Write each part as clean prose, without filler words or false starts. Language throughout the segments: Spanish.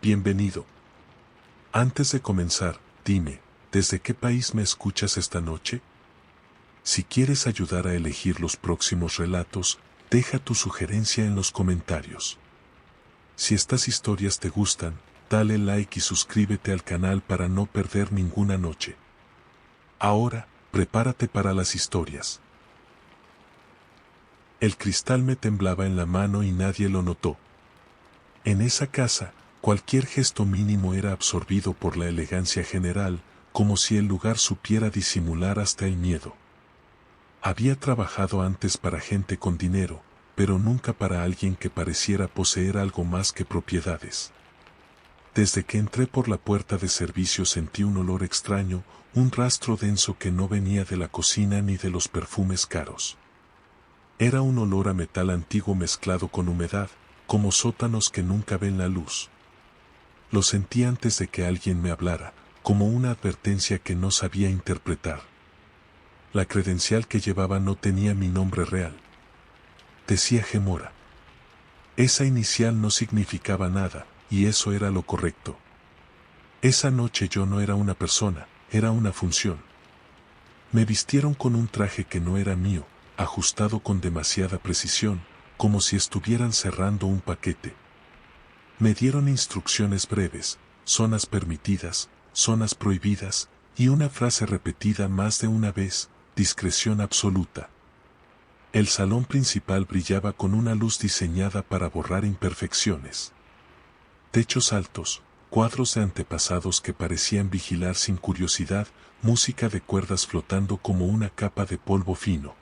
Bienvenido. Antes de comenzar, dime, ¿desde qué país me escuchas esta noche? Si quieres ayudar a elegir los próximos relatos, deja tu sugerencia en los comentarios. Si estas historias te gustan, dale like y suscríbete al canal para no perder ninguna noche. Ahora, prepárate para las historias. El cristal me temblaba en la mano y nadie lo notó. En esa casa, cualquier gesto mínimo era absorbido por la elegancia general, como si el lugar supiera disimular hasta el miedo. Había trabajado antes para gente con dinero, pero nunca para alguien que pareciera poseer algo más que propiedades. Desde que entré por la puerta de servicio sentí un olor extraño, un rastro denso que no venía de la cocina ni de los perfumes caros. Era un olor a metal antiguo mezclado con humedad, como sótanos que nunca ven la luz. Lo sentí antes de que alguien me hablara, como una advertencia que no sabía interpretar. La credencial que llevaba no tenía mi nombre real. Decía Gemora. Esa inicial no significaba nada, y eso era lo correcto. Esa noche yo no era una persona, era una función. Me vistieron con un traje que no era mío, ajustado con demasiada precisión, como si estuvieran cerrando un paquete. Me dieron instrucciones breves, zonas permitidas, zonas prohibidas, y una frase repetida más de una vez, discreción absoluta. El salón principal brillaba con una luz diseñada para borrar imperfecciones. Techos altos, cuadros de antepasados que parecían vigilar sin curiosidad, música de cuerdas flotando como una capa de polvo fino.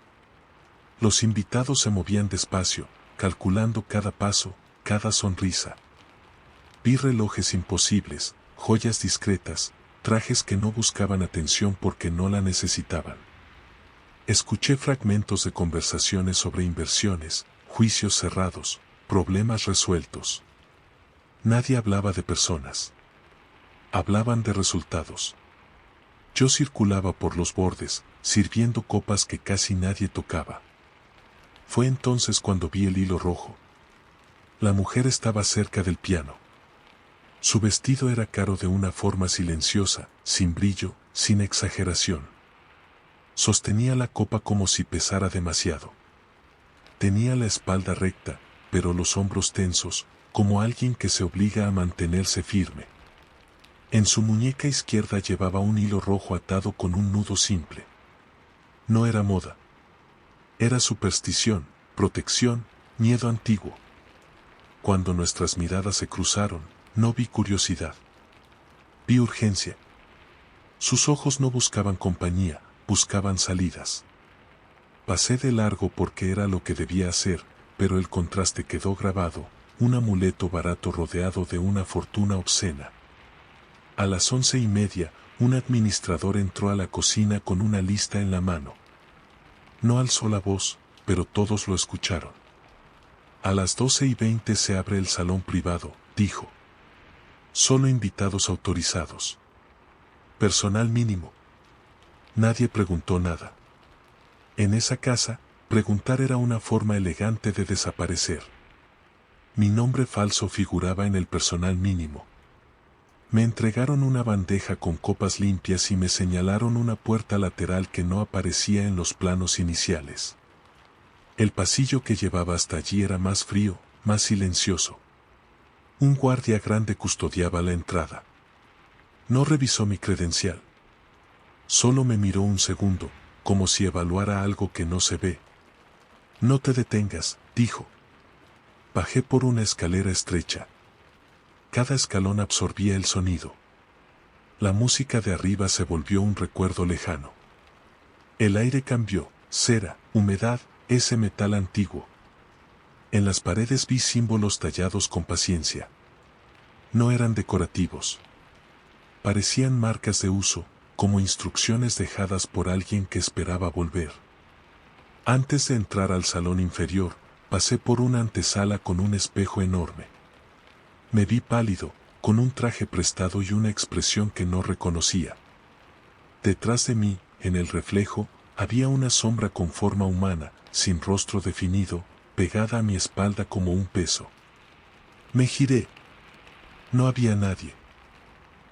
Los invitados se movían despacio, calculando cada paso, cada sonrisa. Vi relojes imposibles, joyas discretas, trajes que no buscaban atención porque no la necesitaban. Escuché fragmentos de conversaciones sobre inversiones, juicios cerrados, problemas resueltos. Nadie hablaba de personas. Hablaban de resultados. Yo circulaba por los bordes, sirviendo copas que casi nadie tocaba. Fue entonces cuando vi el hilo rojo. La mujer estaba cerca del piano. Su vestido era caro de una forma silenciosa, sin brillo, sin exageración. Sostenía la copa como si pesara demasiado. Tenía la espalda recta, pero los hombros tensos, como alguien que se obliga a mantenerse firme. En su muñeca izquierda llevaba un hilo rojo atado con un nudo simple. No era moda. Era superstición, protección, miedo antiguo. Cuando nuestras miradas se cruzaron, no vi curiosidad. Vi urgencia. Sus ojos no buscaban compañía, buscaban salidas. Pasé de largo porque era lo que debía hacer, pero el contraste quedó grabado, un amuleto barato rodeado de una fortuna obscena. A las 11:30, un administrador entró a la cocina con una lista en la mano. No alzó la voz, pero todos lo escucharon. A las 12:20 se abre el salón privado, dijo. Solo invitados autorizados. Personal mínimo. Nadie preguntó nada. En esa casa, preguntar era una forma elegante de desaparecer. Mi nombre falso figuraba en el personal mínimo. Me entregaron una bandeja con copas limpias y me señalaron una puerta lateral que no aparecía en los planos iniciales. El pasillo que llevaba hasta allí era más frío, más silencioso. Un guardia grande custodiaba la entrada. No revisó mi credencial. Solo me miró un segundo, como si evaluara algo que no se ve. No te detengas, dijo. Bajé por una escalera estrecha. Cada escalón absorbía el sonido. La música de arriba se volvió un recuerdo lejano. El aire cambió, cera, humedad, ese metal antiguo. En las paredes vi símbolos tallados con paciencia. No eran decorativos. Parecían marcas de uso, como instrucciones dejadas por alguien que esperaba volver. Antes de entrar al salón inferior, pasé por una antesala con un espejo enorme. Me vi pálido, con un traje prestado y una expresión que no reconocía. Detrás de mí, en el reflejo, había una sombra con forma humana, sin rostro definido, pegada a mi espalda como un peso. Me giré. No había nadie.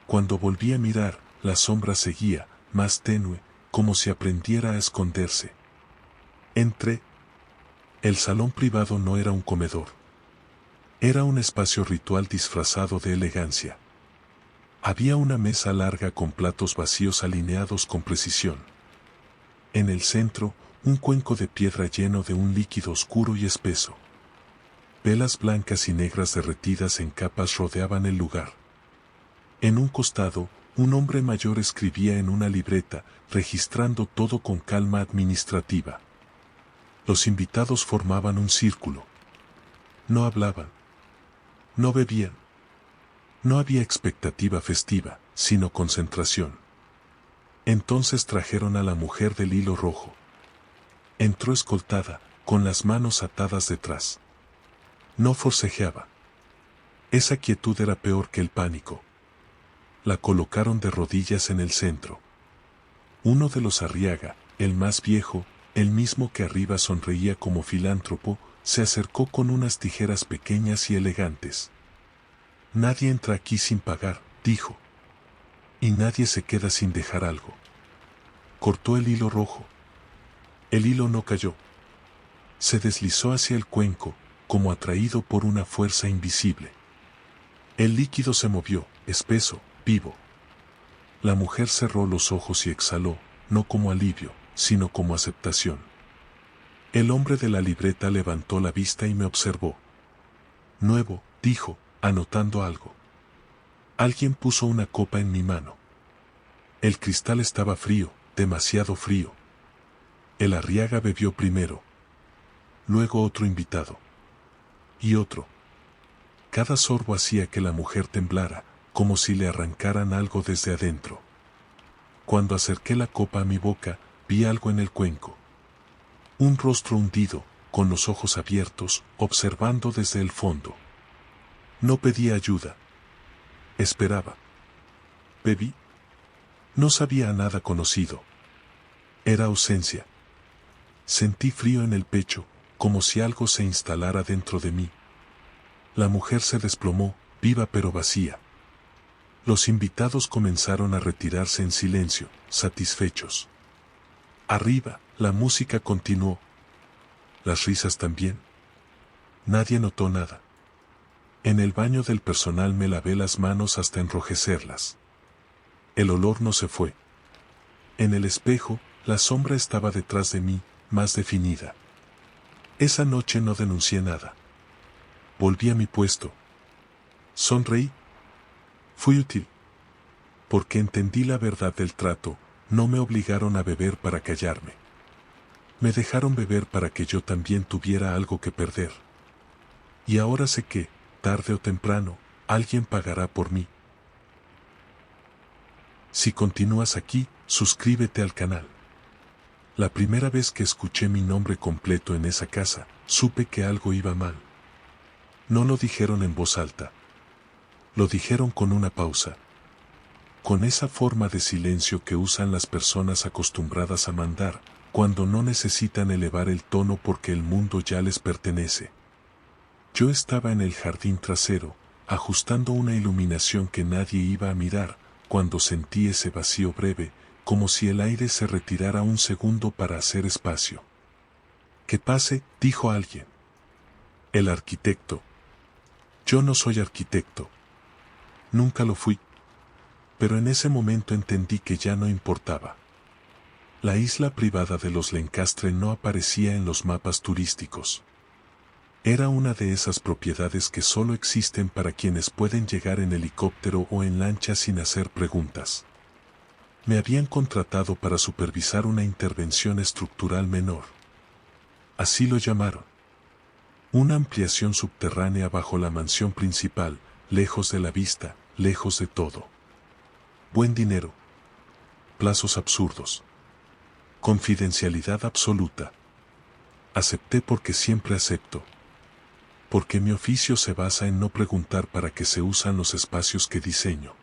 Cuando volví a mirar, la sombra seguía, más tenue, como si aprendiera a esconderse. Entré. El salón privado no era un comedor. Era un espacio ritual disfrazado de elegancia. Había una mesa larga con platos vacíos alineados con precisión. En el centro, un cuenco de piedra lleno de un líquido oscuro y espeso. Velas blancas y negras derretidas en capas rodeaban el lugar. En un costado, un hombre mayor escribía en una libreta, registrando todo con calma administrativa. Los invitados formaban un círculo. No hablaban. No bebían. No había expectativa festiva, sino concentración. Entonces trajeron a la mujer del hilo rojo. Entró escoltada, con las manos atadas detrás. No forcejeaba. Esa quietud era peor que el pánico. La colocaron de rodillas en el centro. Uno de los Arriaga, el más viejo, el mismo que arriba sonreía como filántropo, se acercó con unas tijeras pequeñas y elegantes. Nadie entra aquí sin pagar, dijo. Y nadie se queda sin dejar algo. Cortó el hilo rojo. El hilo no cayó. Se deslizó hacia el cuenco, como atraído por una fuerza invisible. El líquido se movió, espeso, vivo. La mujer cerró los ojos y exhaló, no como alivio, sino como aceptación. El hombre de la libreta levantó la vista y me observó. Nuevo, dijo, anotando algo. Alguien puso una copa en mi mano. El cristal estaba frío, demasiado frío. El Arriaga bebió primero. Luego otro invitado. Y otro. Cada sorbo hacía que la mujer temblara, como si le arrancaran algo desde adentro. Cuando acerqué la copa a mi boca, vi algo en el cuenco. Un rostro hundido, con los ojos abiertos, observando desde el fondo. No pedía ayuda. Esperaba. Bebí. No sabía a nada conocido. Era ausencia. Sentí frío en el pecho, como si algo se instalara dentro de mí. La mujer se desplomó, viva pero vacía. Los invitados comenzaron a retirarse en silencio, satisfechos. Arriba, la música continuó. Las risas también. Nadie notó nada. En el baño del personal me lavé las manos hasta enrojecerlas. El olor no se fue. En el espejo, la sombra estaba detrás de mí, más definida. Esa noche no denuncié nada. Volví a mi puesto. Sonreí. Fui útil. Porque entendí la verdad del trato, no me obligaron a beber para callarme. Me dejaron beber para que yo también tuviera algo que perder. Y ahora sé que, tarde o temprano, alguien pagará por mí. Si continúas aquí, suscríbete al canal. La primera vez que escuché mi nombre completo en esa casa, supe que algo iba mal. No lo dijeron en voz alta. Lo dijeron con una pausa. Con esa forma de silencio que usan las personas acostumbradas a mandar, cuando no necesitan elevar el tono porque el mundo ya les pertenece. Yo estaba en el jardín trasero, ajustando una iluminación que nadie iba a mirar, cuando sentí ese vacío breve, como si el aire se retirara un segundo para hacer espacio. «Que pase», dijo alguien. El arquitecto. Yo no soy arquitecto. Nunca lo fui. Pero en ese momento entendí que ya no importaba. La isla privada de los Lencastre no aparecía en los mapas turísticos. Era una de esas propiedades que solo existen para quienes pueden llegar en helicóptero o en lancha sin hacer preguntas. Me habían contratado para supervisar una intervención estructural menor. Así lo llamaron. Una ampliación subterránea bajo la mansión principal, lejos de la vista, lejos de todo. Buen dinero. Plazos absurdos. Confidencialidad absoluta. Acepté porque siempre acepto. Porque mi oficio se basa en no preguntar para qué se usan los espacios que diseño.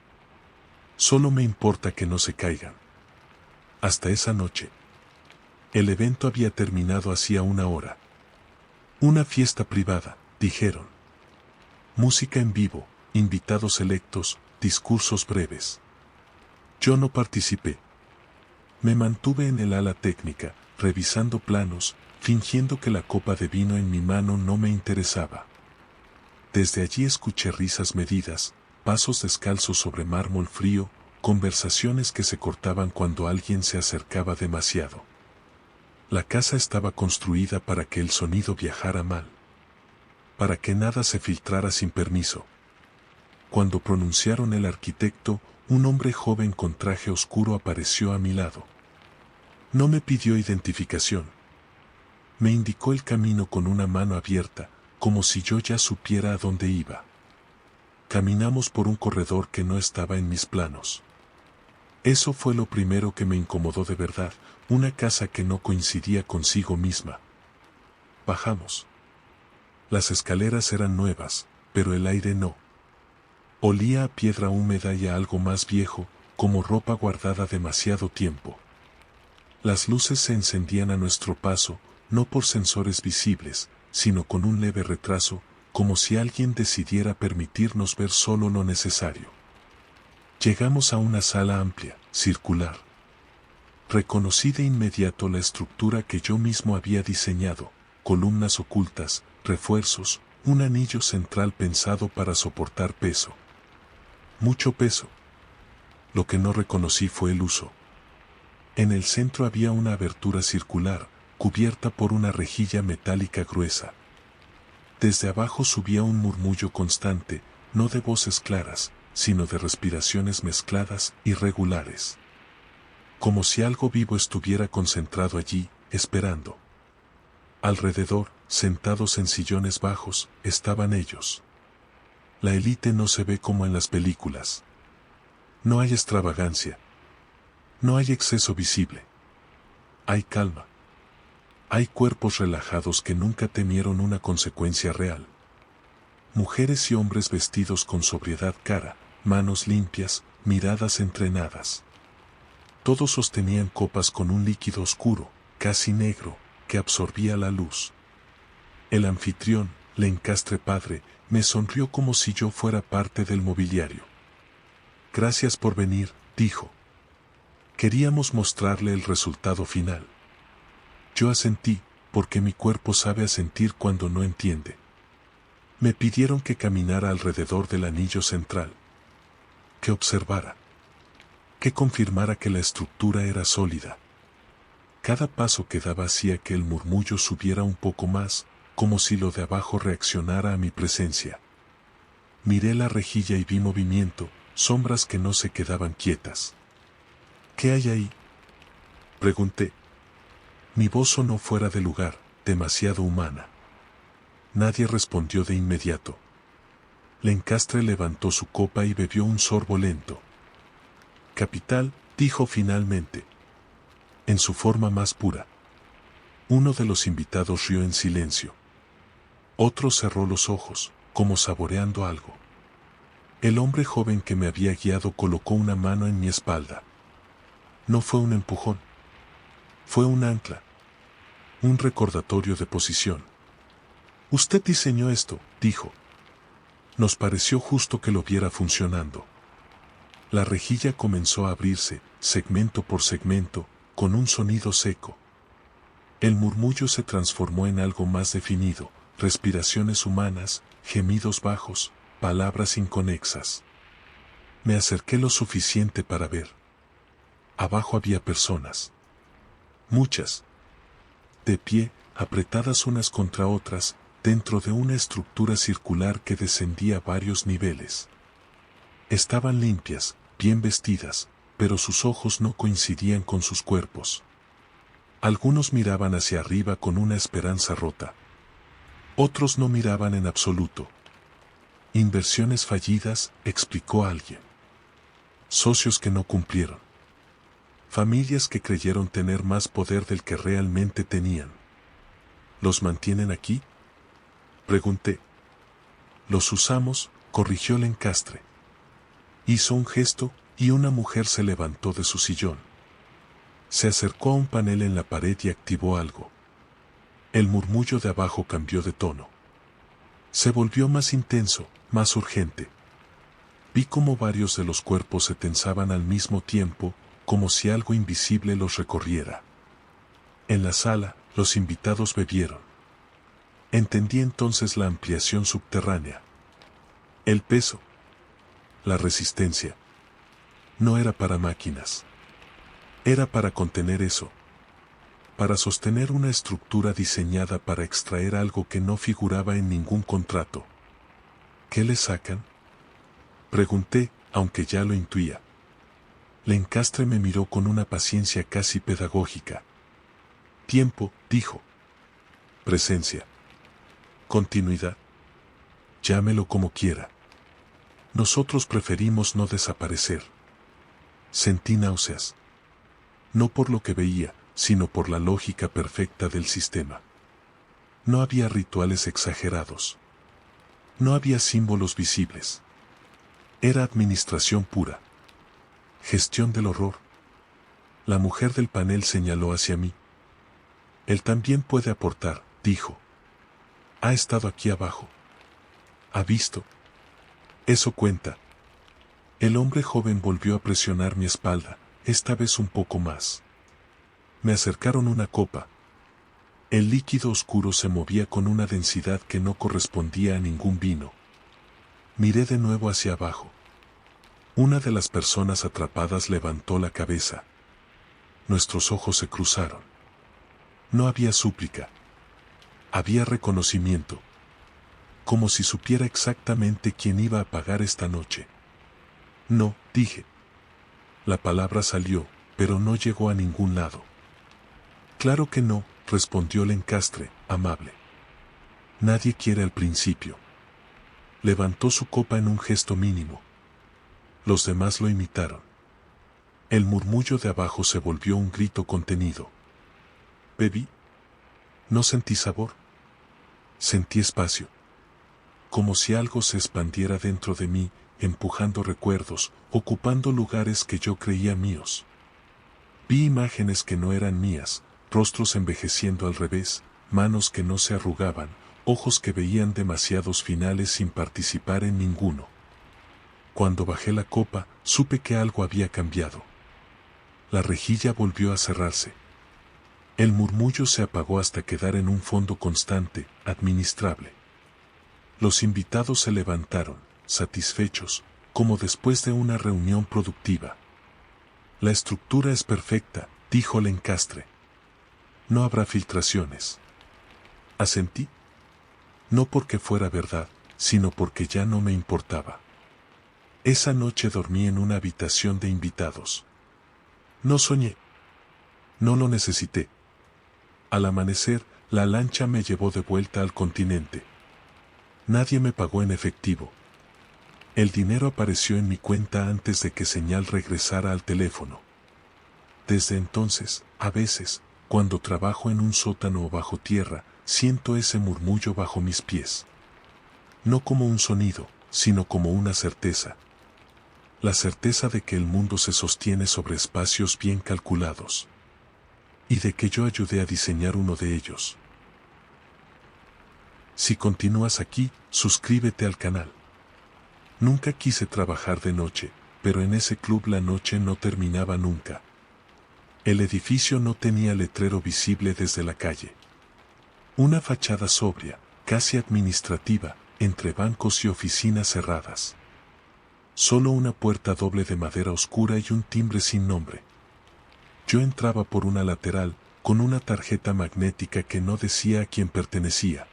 Solo me importa que no se caigan. Hasta esa noche. El evento había terminado hacía una hora. Una fiesta privada, dijeron. Música en vivo, invitados selectos, discursos breves. Yo no participé. Me mantuve en el ala técnica, revisando planos, fingiendo que la copa de vino en mi mano no me interesaba. Desde allí escuché risas medidas, pasos descalzos sobre mármol frío, conversaciones que se cortaban cuando alguien se acercaba demasiado. La casa estaba construida para que el sonido viajara mal, para que nada se filtrara sin permiso. Cuando pronunciaron el arquitecto, un hombre joven con traje oscuro apareció a mi lado. No me pidió identificación. Me indicó el camino con una mano abierta, como si yo ya supiera a dónde iba. Caminamos por un corredor que no estaba en mis planos. Eso fue lo primero que me incomodó de verdad, una casa que no coincidía consigo misma. Bajamos. Las escaleras eran nuevas, pero el aire no. Olía a piedra húmeda y a algo más viejo, como ropa guardada demasiado tiempo. Las luces se encendían a nuestro paso, no por sensores visibles, sino con un leve retraso, como si alguien decidiera permitirnos ver solo lo necesario. Llegamos a una sala amplia, circular. Reconocí de inmediato la estructura que yo mismo había diseñado, columnas ocultas, refuerzos, un anillo central pensado para soportar peso. Mucho peso. Lo que no reconocí fue el uso. En el centro había una abertura circular, cubierta por una rejilla metálica gruesa. Desde abajo subía un murmullo constante, no de voces claras, sino de respiraciones mezcladas y regulares. Como si algo vivo estuviera concentrado allí, esperando. Alrededor, sentados en sillones bajos, estaban ellos. La élite no se ve como en las películas. No hay extravagancia. No hay exceso visible. Hay calma. Hay cuerpos relajados que nunca temieron una consecuencia real. Mujeres y hombres vestidos con sobriedad cara, manos limpias, miradas entrenadas. Todos sostenían copas con un líquido oscuro, casi negro, que absorbía la luz. El anfitrión, Lencastre padre, me sonrió como si yo fuera parte del mobiliario. Gracias por venir, dijo. Queríamos mostrarle el resultado final. Yo asentí, porque mi cuerpo sabe asentir cuando no entiende. Me pidieron que caminara alrededor del anillo central. Que observara. Que confirmara que la estructura era sólida. Cada paso que daba hacía que el murmullo subiera un poco más, como si lo de abajo reaccionara a mi presencia. Miré la rejilla y vi movimiento, sombras que no se quedaban quietas. ¿Qué hay ahí?, pregunté. Mi voz sonó fuera de lugar, demasiado humana. Nadie respondió de inmediato. Lencastre levantó su copa y bebió un sorbo lento. Capital, dijo finalmente. En su forma más pura. Uno de los invitados rió en silencio. Otro cerró los ojos, como saboreando algo. El hombre joven que me había guiado colocó una mano en mi espalda. No fue un empujón. Fue un ancla. Un recordatorio de posición. Usted diseñó esto, dijo. Nos pareció justo que lo viera funcionando. La rejilla comenzó a abrirse, segmento por segmento, con un sonido seco. El murmullo se transformó en algo más definido, respiraciones humanas, gemidos bajos, palabras inconexas. Me acerqué lo suficiente para ver. Abajo había personas. Muchas. De pie, apretadas unas contra otras, dentro de una estructura circular que descendía varios niveles. Estaban limpias, bien vestidas, pero sus ojos no coincidían con sus cuerpos. Algunos miraban hacia arriba con una esperanza rota. Otros no miraban en absoluto. Inversiones fallidas, explicó alguien. Socios que no cumplieron. Familias que creyeron tener más poder del que realmente tenían. ¿Los mantienen aquí?, pregunté. Los usamos, corrigió Lencastre. Hizo un gesto, y una mujer se levantó de su sillón. Se acercó a un panel en la pared y activó algo. El murmullo de abajo cambió de tono. Se volvió más intenso, más urgente. Vi cómo varios de los cuerpos se tensaban al mismo tiempo, como si algo invisible los recorriera. En la sala, los invitados bebieron. Entendí entonces la ampliación subterránea. El peso. La resistencia. No era para máquinas. Era para contener eso. Para sostener una estructura diseñada para extraer algo que no figuraba en ningún contrato. ¿Qué le sacan? Pregunté, aunque ya lo intuía. Lencastre me miró con una paciencia casi pedagógica. Tiempo, dijo. Presencia. Continuidad. Llámelo como quiera. Nosotros preferimos no desaparecer. Sentí náuseas. No por lo que veía, sino por la lógica perfecta del sistema. No había rituales exagerados. No había símbolos visibles. Era administración pura. Gestión del horror. La mujer del panel señaló hacia mí. Él también puede aportar, dijo. Ha estado aquí abajo. ¿Ha visto? Eso cuenta. El hombre joven volvió a presionar mi espalda, esta vez un poco más. Me acercaron una copa. El líquido oscuro se movía con una densidad que no correspondía a ningún vino. Miré de nuevo hacia abajo. Una de las personas atrapadas levantó la cabeza. Nuestros ojos se cruzaron. No había súplica. Había reconocimiento. Como si supiera exactamente quién iba a pagar esta noche. No, dije. La palabra salió, pero no llegó a ningún lado. Claro que no, respondió Lencastre, amable. Nadie quiere al principio. Levantó su copa en un gesto mínimo. Los demás lo imitaron. El murmullo de abajo se volvió un grito contenido. Bebí. No sentí sabor. Sentí espacio. Como si algo se expandiera dentro de mí, empujando recuerdos, ocupando lugares que yo creía míos. Vi imágenes que no eran mías, rostros envejeciendo al revés, manos que no se arrugaban, ojos que veían demasiados finales sin participar en ninguno. Cuando bajé la copa, supe que algo había cambiado. La rejilla volvió a cerrarse. El murmullo se apagó hasta quedar en un fondo constante, administrable. Los invitados se levantaron, satisfechos, como después de una reunión productiva. La estructura es perfecta, dijo Lencastre. No habrá filtraciones. Asentí. No porque fuera verdad, sino porque ya no me importaba. Esa noche dormí en una habitación de invitados. No soñé. No lo necesité. Al amanecer, la lancha me llevó de vuelta al continente. Nadie me pagó en efectivo. El dinero apareció en mi cuenta antes de que Señal regresara al teléfono. Desde entonces, a veces, cuando trabajo en un sótano o bajo tierra, siento ese murmullo bajo mis pies. No como un sonido, sino como una certeza. La certeza de que el mundo se sostiene sobre espacios bien calculados. Y de que yo ayudé a diseñar uno de ellos. Si continúas aquí, suscríbete al canal. Nunca quise trabajar de noche, pero en ese club la noche no terminaba nunca. El edificio no tenía letrero visible desde la calle. Una fachada sobria, casi administrativa, entre bancos y oficinas cerradas. Solo una puerta doble de madera oscura y un timbre sin nombre. Yo entraba por una lateral, con una tarjeta magnética que no decía a quién pertenecía.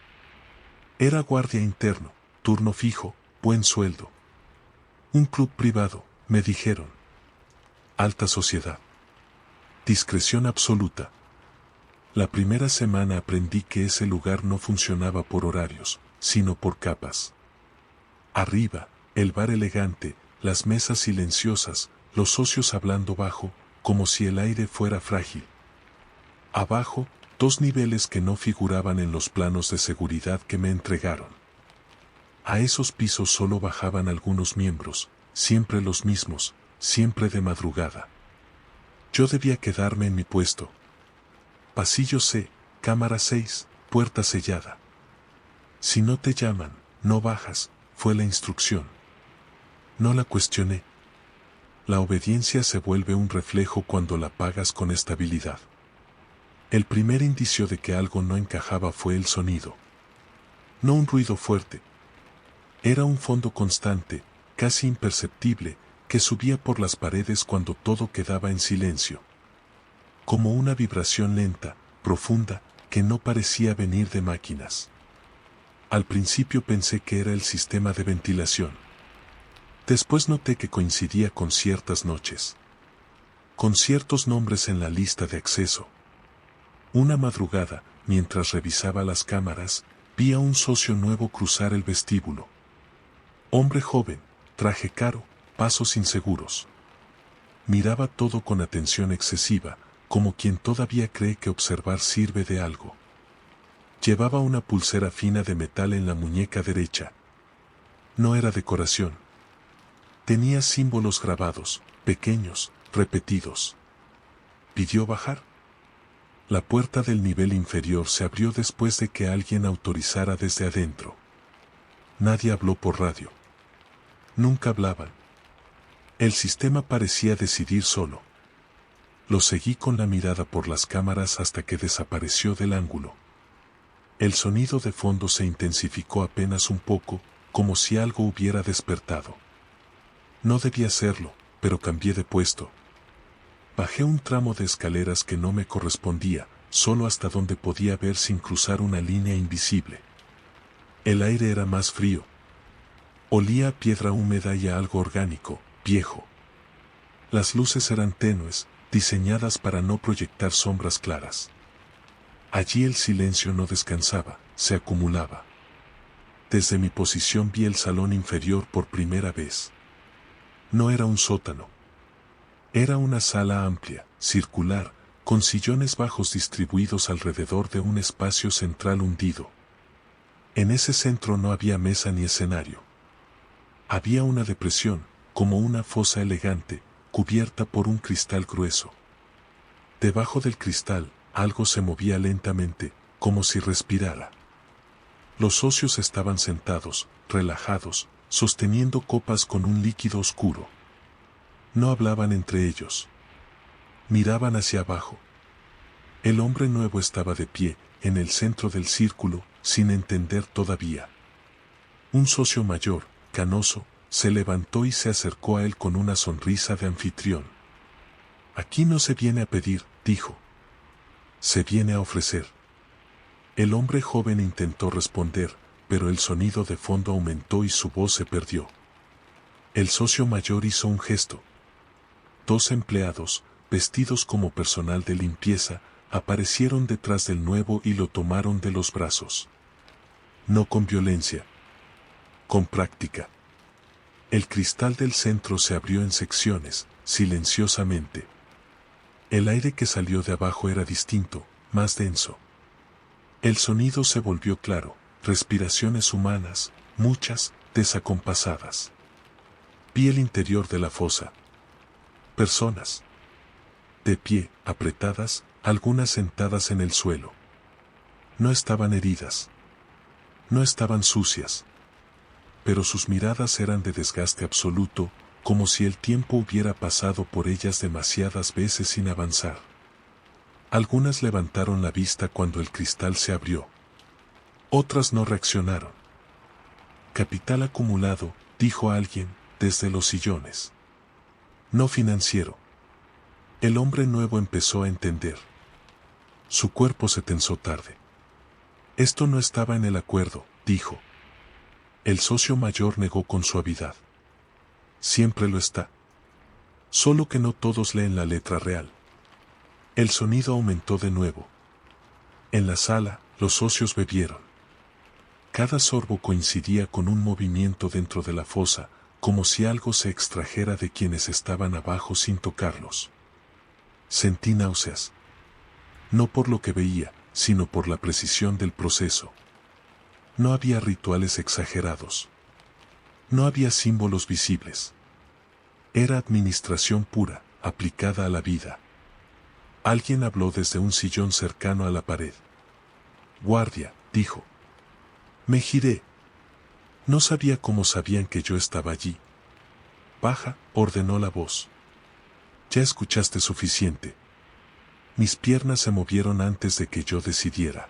Era guardia interno, turno fijo, buen sueldo. Un club privado, me dijeron. Alta sociedad. Discreción absoluta. La primera semana aprendí que ese lugar no funcionaba por horarios, sino por capas. Arriba, el bar elegante, las mesas silenciosas, los socios hablando bajo, como si el aire fuera frágil. Abajo, 2 niveles que no figuraban en los planos de seguridad que me entregaron. A esos pisos solo bajaban algunos miembros, siempre los mismos, siempre de madrugada. Yo debía quedarme en mi puesto. Pasillo C, cámara 6, puerta sellada. Si no te llaman, no bajas, fue la instrucción. No la cuestioné. La obediencia se vuelve un reflejo cuando la pagas con estabilidad. El primer indicio de que algo no encajaba fue el sonido. No un ruido fuerte. Era un fondo constante, casi imperceptible, que subía por las paredes cuando todo quedaba en silencio. Como una vibración lenta, profunda, que no parecía venir de máquinas. Al principio pensé que era el sistema de ventilación. Después noté que coincidía con ciertas noches. Con ciertos nombres en la lista de acceso. Una madrugada, mientras revisaba las cámaras, vi a un socio nuevo cruzar el vestíbulo. Hombre joven, traje caro, pasos inseguros. Miraba todo con atención excesiva, como quien todavía cree que observar sirve de algo. Llevaba una pulsera fina de metal en la muñeca derecha. No era decoración. Tenía símbolos grabados, pequeños, repetidos. ¿Pidió bajar? La puerta del nivel inferior se abrió después de que alguien autorizara desde adentro. Nadie habló por radio. Nunca hablaban. El sistema parecía decidir solo. Lo seguí con la mirada por las cámaras hasta que desapareció del ángulo. El sonido de fondo se intensificó apenas un poco, como si algo hubiera despertado. No debía hacerlo, pero cambié de puesto. Bajé un tramo de escaleras que no me correspondía, solo hasta donde podía ver sin cruzar una línea invisible. El aire era más frío. Olía a piedra húmeda y a algo orgánico, viejo. Las luces eran tenues, diseñadas para no proyectar sombras claras. Allí el silencio no descansaba, se acumulaba. Desde mi posición vi el salón inferior por primera vez. No era un sótano. Era una sala amplia, circular, con sillones bajos distribuidos alrededor de un espacio central hundido. En ese centro no había mesa ni escenario. Había una depresión, como una fosa elegante, cubierta por un cristal grueso. Debajo del cristal, algo se movía lentamente, como si respirara. Los socios estaban sentados, relajados, sosteniendo copas con un líquido oscuro. No hablaban entre ellos. Miraban hacia abajo. El hombre nuevo estaba de pie, en el centro del círculo, sin entender todavía. Un socio mayor, canoso, se levantó y se acercó a él con una sonrisa de anfitrión. Aquí no se viene a pedir, dijo. Se viene a ofrecer. El hombre joven intentó responder, pero el sonido de fondo aumentó y su voz se perdió. El socio mayor hizo un gesto. 2 empleados, vestidos como personal de limpieza, aparecieron detrás del nuevo y lo tomaron de los brazos. No con violencia. Con práctica. El cristal del centro se abrió en secciones, silenciosamente. El aire que salió de abajo era distinto, más denso. El sonido se volvió claro, respiraciones humanas, muchas, desacompasadas. Vi el interior de la fosa. Personas. De pie, apretadas, algunas sentadas en el suelo. No estaban heridas. No estaban sucias. Pero sus miradas eran de desgaste absoluto, como si el tiempo hubiera pasado por ellas demasiadas veces sin avanzar. Algunas levantaron la vista cuando el cristal se abrió. Otras no reaccionaron. Capital acumulado, dijo alguien, desde los sillones. No financiero. El hombre nuevo empezó a entender. Su cuerpo se tensó tarde. Esto no estaba en el acuerdo, dijo. El socio mayor negó con suavidad. Siempre lo está. Solo que no todos leen la letra real. El sonido aumentó de nuevo. En la sala, los socios bebieron. Cada sorbo coincidía con un movimiento dentro de la fosa, como si algo se extrajera de quienes estaban abajo sin tocarlos. Sentí náuseas. No por lo que veía, sino por la precisión del proceso. No había rituales exagerados. No había símbolos visibles. Era administración pura, aplicada a la vida. Alguien habló desde un sillón cercano a la pared. Guardia, dijo. Me giré. No sabía cómo sabían que yo estaba allí. Baja, ordenó la voz. Ya escuchaste suficiente. Mis piernas se movieron antes de que yo decidiera.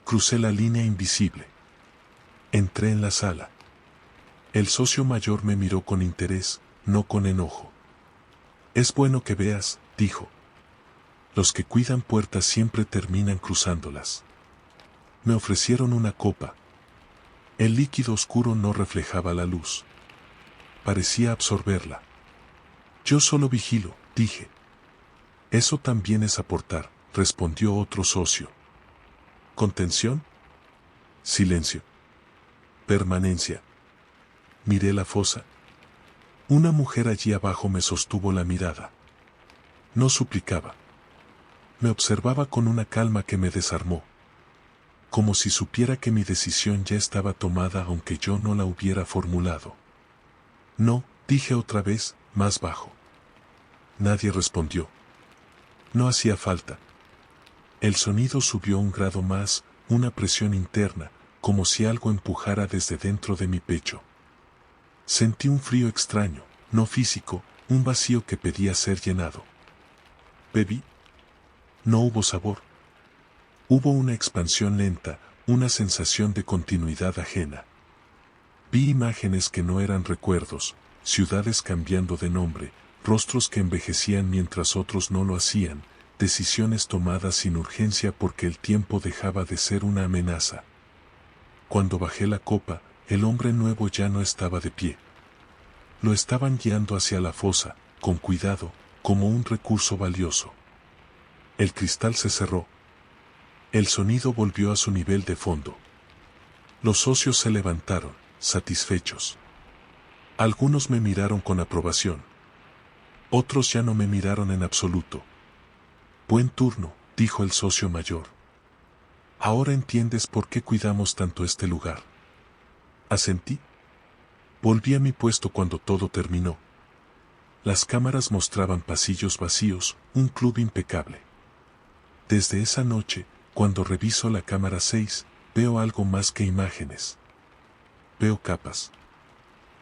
Crucé la línea invisible. Entré en la sala. El socio mayor me miró con interés, no con enojo. Es bueno que veas, dijo. Los que cuidan puertas siempre terminan cruzándolas. Me ofrecieron una copa. El líquido oscuro no reflejaba la luz. Parecía absorberla. Yo solo vigilo, dije. Eso también es aportar, respondió otro socio. ¿Contención? Silencio. Permanencia. Miré la fosa. Una mujer allí abajo me sostuvo la mirada. No suplicaba. Me observaba con una calma que me desarmó. Como si supiera que mi decisión ya estaba tomada aunque yo no la hubiera formulado. No, dije otra vez, más bajo. Nadie respondió. No hacía falta. El sonido subió un grado más, una presión interna, como si algo empujara desde dentro de mi pecho. Sentí un frío extraño, no físico, un vacío que pedía ser llenado. Bebí. No hubo sabor. Hubo una expansión lenta, una sensación de continuidad ajena. Vi imágenes que no eran recuerdos, ciudades cambiando de nombre, rostros que envejecían mientras otros no lo hacían, decisiones tomadas sin urgencia porque el tiempo dejaba de ser una amenaza. Cuando bajé la copa, el hombre nuevo ya no estaba de pie. Lo estaban guiando hacia la fosa, con cuidado, como un recurso valioso. El cristal se cerró. El sonido volvió a su nivel de fondo. Los socios se levantaron, satisfechos. Algunos me miraron con aprobación. Otros ya no me miraron en absoluto. Buen turno, dijo el socio mayor. Ahora entiendes por qué cuidamos tanto este lugar. Asentí. Volví a mi puesto cuando todo terminó. Las cámaras mostraban pasillos vacíos, un club impecable. Desde esa noche, cuando reviso la cámara 6, veo algo más que imágenes. Veo capas.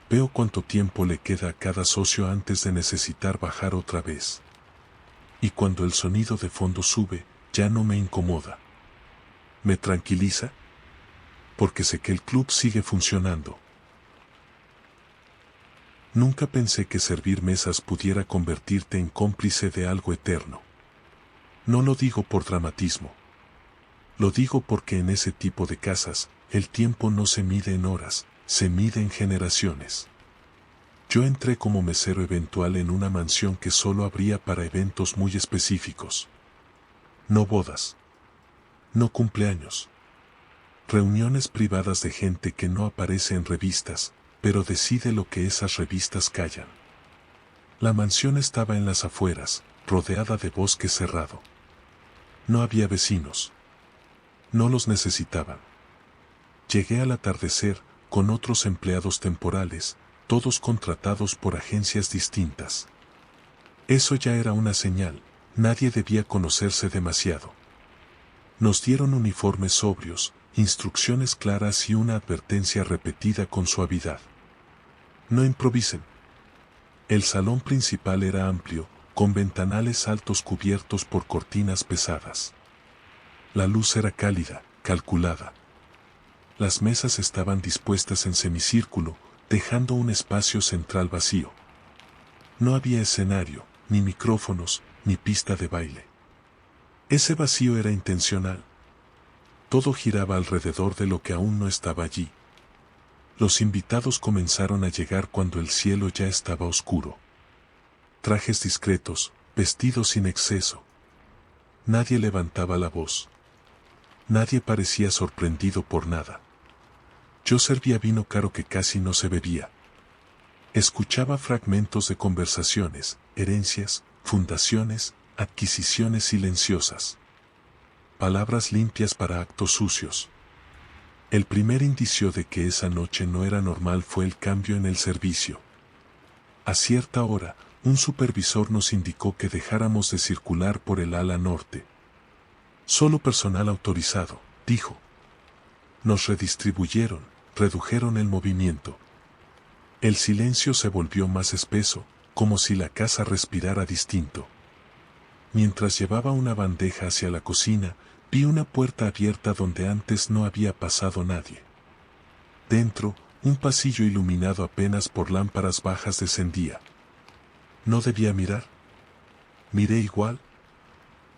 Veo cuánto tiempo le queda a cada socio antes de necesitar bajar otra vez. Y cuando el sonido de fondo sube, ya no me incomoda. Me tranquiliza, porque sé que el club sigue funcionando. Nunca pensé que servir mesas pudiera convertirte en cómplice de algo eterno. No lo digo por dramatismo. Lo digo porque en ese tipo de casas, el tiempo no se mide en horas, se mide en generaciones. Yo entré como mesero eventual en una mansión que solo abría para eventos muy específicos. No bodas. No cumpleaños. Reuniones privadas de gente que no aparece en revistas, pero decide lo que esas revistas callan. La mansión estaba en las afueras, rodeada de bosque cerrado. No había vecinos. No los necesitaban. Llegué al atardecer, con otros empleados temporales, todos contratados por agencias distintas. Eso ya era una señal, nadie debía conocerse demasiado. Nos dieron uniformes sobrios, instrucciones claras y una advertencia repetida con suavidad. No improvisen. El salón principal era amplio, con ventanales altos cubiertos por cortinas pesadas. La luz era cálida, calculada. Las mesas estaban dispuestas en semicírculo, dejando un espacio central vacío. No había escenario, ni micrófonos, ni pista de baile. Ese vacío era intencional. Todo giraba alrededor de lo que aún no estaba allí. Los invitados comenzaron a llegar cuando el cielo ya estaba oscuro. Trajes discretos, vestidos sin exceso. Nadie levantaba la voz. Nadie parecía sorprendido por nada. Yo servía vino caro que casi no se bebía. Escuchaba fragmentos de conversaciones, herencias, fundaciones, adquisiciones silenciosas. Palabras limpias para actos sucios. El primer indicio de que esa noche no era normal fue el cambio en el servicio. A cierta hora, un supervisor nos indicó que dejáramos de circular por el ala norte. Solo personal autorizado, dijo. Nos redistribuyeron, redujeron el movimiento. El silencio se volvió más espeso, como si la casa respirara distinto. Mientras llevaba una bandeja hacia la cocina, vi una puerta abierta donde antes no había pasado nadie. Dentro, un pasillo iluminado apenas por lámparas bajas descendía. ¿No debía mirar? Miré igual.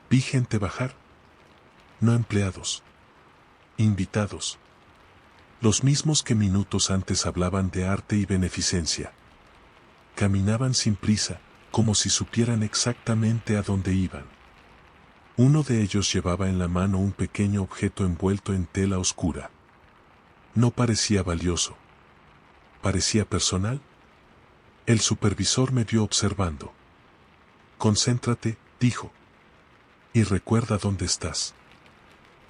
Vi gente bajar. No empleados. Invitados. Los mismos que minutos antes hablaban de arte y beneficencia. Caminaban sin prisa, como si supieran exactamente a dónde iban. Uno de ellos llevaba en la mano un pequeño objeto envuelto en tela oscura. No parecía valioso. ¿Parecía personal? El supervisor me vio observando. Concéntrate, dijo. Y recuerda dónde estás.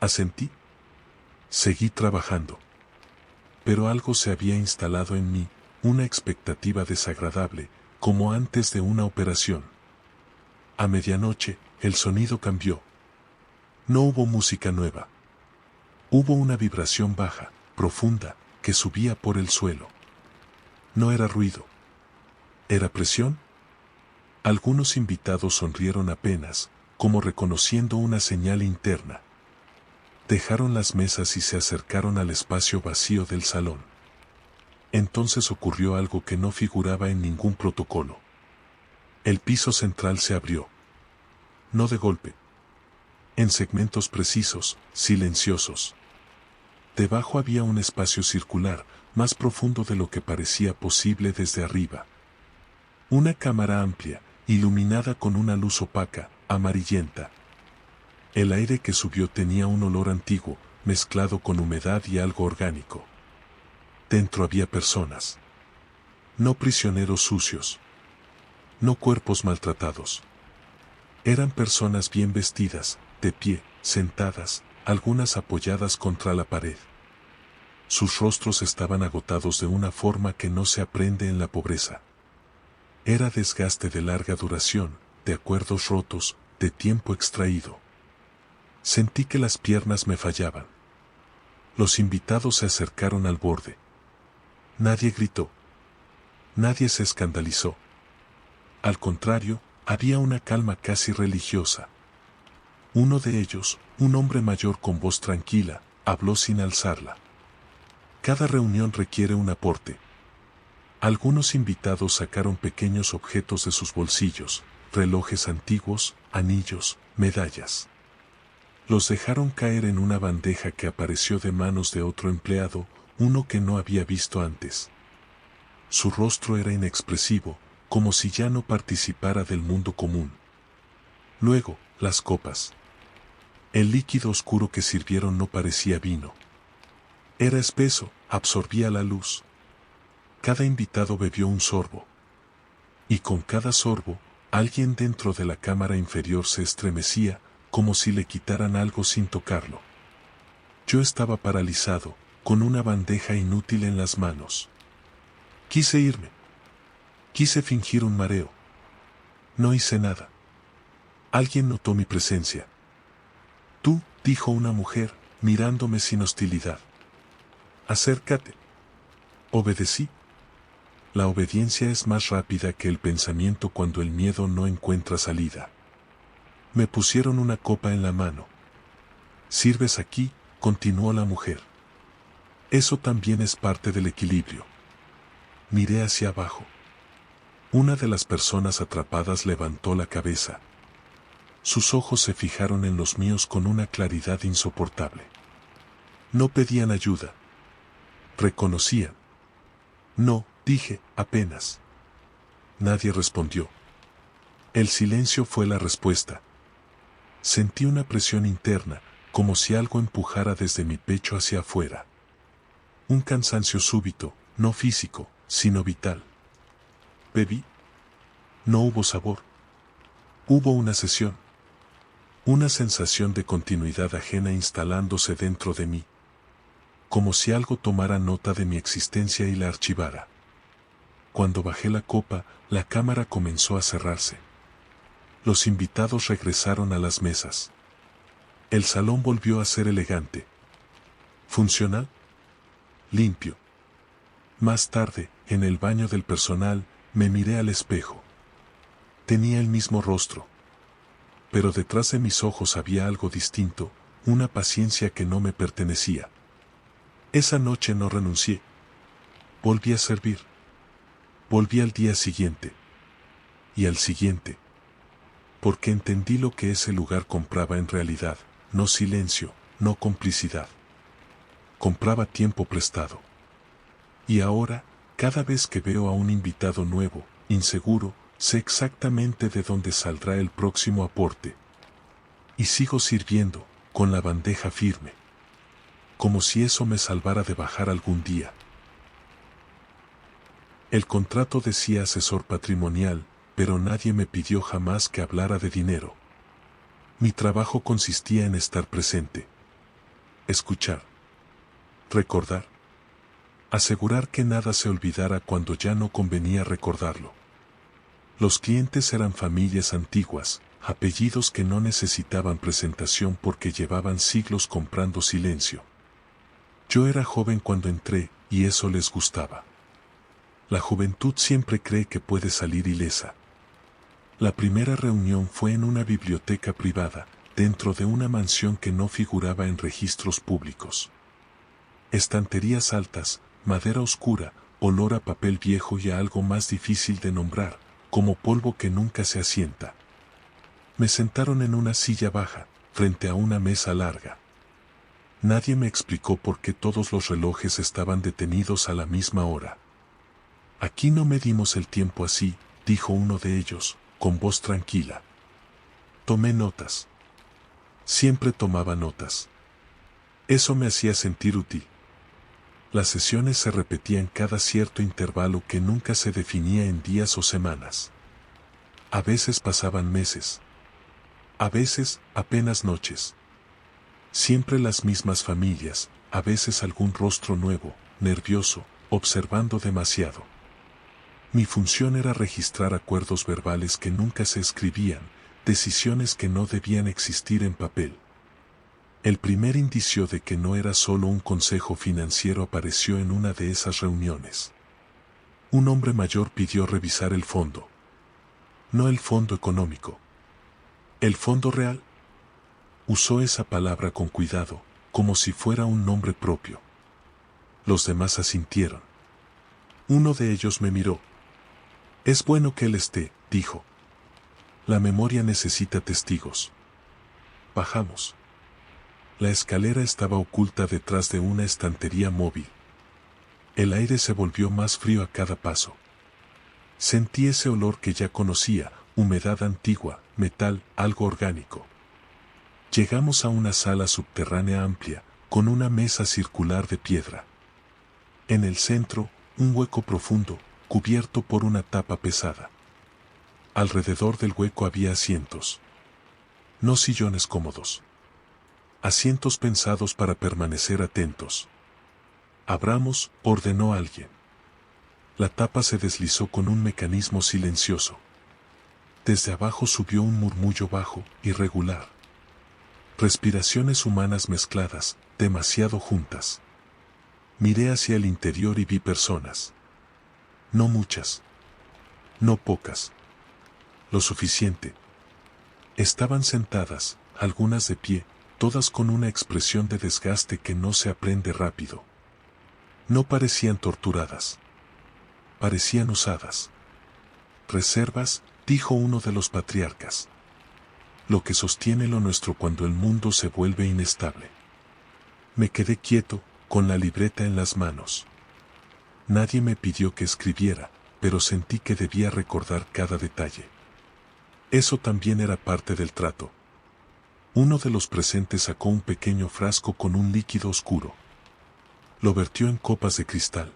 Asentí. Seguí trabajando. Pero algo se había instalado en mí, una expectativa desagradable, como antes de una operación. A medianoche, el sonido cambió. No hubo música nueva. Hubo una vibración baja, profunda, que subía por el suelo. No era ruido. ¿Era presión? Algunos invitados sonrieron apenas, como reconociendo una señal interna. Dejaron las mesas y se acercaron al espacio vacío del salón. Entonces ocurrió algo que no figuraba en ningún protocolo. El piso central se abrió. No de golpe. En segmentos precisos, silenciosos. Debajo había un espacio circular, más profundo de lo que parecía posible desde arriba. Una cámara amplia, iluminada con una luz opaca, amarillenta. El aire que subió tenía un olor antiguo, mezclado con humedad y algo orgánico. Dentro había personas. No prisioneros sucios. No cuerpos maltratados. Eran personas bien vestidas, de pie, sentadas, algunas apoyadas contra la pared. Sus rostros estaban agotados de una forma que no se aprende en la pobreza. Era desgaste de larga duración, de acuerdos rotos, de tiempo extraído. Sentí que las piernas me fallaban. Los invitados se acercaron al borde. Nadie gritó. Nadie se escandalizó. Al contrario, había una calma casi religiosa. Uno de ellos, un hombre mayor con voz tranquila, habló sin alzarla. Cada reunión requiere un aporte. Algunos invitados sacaron pequeños objetos de sus bolsillos, relojes antiguos, anillos, medallas. Los dejaron caer en una bandeja que apareció de manos de otro empleado, uno que no había visto antes. Su rostro era inexpresivo, como si ya no participara del mundo común. Luego, las copas. El líquido oscuro que sirvieron no parecía vino. Era espeso, absorbía la luz. Cada invitado bebió un sorbo. Y con cada sorbo, alguien dentro de la cámara inferior se estremecía, como si le quitaran algo sin tocarlo. Yo estaba paralizado, con una bandeja inútil en las manos. Quise irme. Quise fingir un mareo. No hice nada. Alguien notó mi presencia. Tú, dijo una mujer, mirándome sin hostilidad. Acércate. Obedecí. La obediencia es más rápida que el pensamiento cuando el miedo no encuentra salida. Me pusieron una copa en la mano. ¿Sirves aquí?, continuó la mujer. Eso también es parte del equilibrio. Miré hacia abajo. Una de las personas atrapadas levantó la cabeza. Sus ojos se fijaron en los míos con una claridad insoportable. No pedían ayuda. Reconocían. No, dije, apenas. Nadie respondió. El silencio fue la respuesta. Sentí una presión interna, como si algo empujara desde mi pecho hacia afuera. Un cansancio súbito, no físico, sino vital. Bebí. No hubo sabor. Hubo una sesión. Una sensación de continuidad ajena instalándose dentro de mí. Como si algo tomara nota de mi existencia y la archivara. Cuando bajé la copa, la cámara comenzó a cerrarse. Los invitados regresaron a las mesas. El salón volvió a ser elegante. Funcional. Limpio. Más tarde, en el baño del personal, me miré al espejo. Tenía el mismo rostro. Pero detrás de mis ojos había algo distinto, una paciencia que no me pertenecía. Esa noche no renuncié. Volví a servir. Volví al día siguiente. Y al siguiente. Porque entendí lo que ese lugar compraba en realidad, no silencio, no complicidad. Compraba tiempo prestado. Y ahora, cada vez que veo a un invitado nuevo, inseguro, sé exactamente de dónde saldrá el próximo aporte. Y sigo sirviendo, con la bandeja firme. Como si eso me salvara de bajar algún día. El contrato decía asesor patrimonial, pero nadie me pidió jamás que hablara de dinero. Mi trabajo consistía en estar presente. Escuchar. Recordar. Asegurar que nada se olvidara cuando ya no convenía recordarlo. Los clientes eran familias antiguas, apellidos que no necesitaban presentación porque llevaban siglos comprando silencio. Yo era joven cuando entré, y eso les gustaba. La juventud siempre cree que puede salir ilesa. La primera reunión fue en una biblioteca privada, dentro de una mansión que no figuraba en registros públicos. Estanterías altas, madera oscura, olor a papel viejo y a algo más difícil de nombrar, como polvo que nunca se asienta. Me sentaron en una silla baja, frente a una mesa larga. Nadie me explicó por qué todos los relojes estaban detenidos a la misma hora. Aquí no medimos el tiempo así, dijo uno de ellos, con voz tranquila. Tomé notas. Siempre tomaba notas. Eso me hacía sentir útil. Las sesiones se repetían cada cierto intervalo que nunca se definía en días o semanas. A veces pasaban meses. A veces, apenas noches. Siempre las mismas familias, a veces algún rostro nuevo, nervioso, observando demasiado. Mi función era registrar acuerdos verbales que nunca se escribían, decisiones que no debían existir en papel. El primer indicio de que no era solo un consejo financiero apareció en una de esas reuniones. Un hombre mayor pidió revisar el fondo. No el fondo económico. ¿El fondo real? Usó esa palabra con cuidado, como si fuera un nombre propio. Los demás asintieron. Uno de ellos me miró. Es bueno que él esté, dijo. La memoria necesita testigos. Bajamos. La escalera estaba oculta detrás de una estantería móvil. El aire se volvió más frío a cada paso. Sentí ese olor que ya conocía, humedad antigua, metal, algo orgánico. Llegamos a una sala subterránea amplia, con una mesa circular de piedra. En el centro, un hueco profundo, cubierto por una tapa pesada. Alrededor del hueco había asientos. No sillones cómodos. Asientos pensados para permanecer atentos. Abramos, ordenó alguien. La tapa se deslizó con un mecanismo silencioso. Desde abajo subió un murmullo bajo, irregular. Respiraciones humanas mezcladas, demasiado juntas. Miré hacia el interior y vi personas. No muchas. No pocas. Lo suficiente. Estaban sentadas, algunas de pie, todas con una expresión de desgaste que no se aprende rápido. No parecían torturadas. Parecían usadas. Reservas, dijo uno de los patriarcas. Lo que sostiene lo nuestro cuando el mundo se vuelve inestable. Me quedé quieto, con la libreta en las manos. Nadie me pidió que escribiera, pero sentí que debía recordar cada detalle. Eso también era parte del trato. Uno de los presentes sacó un pequeño frasco con un líquido oscuro. Lo vertió en copas de cristal.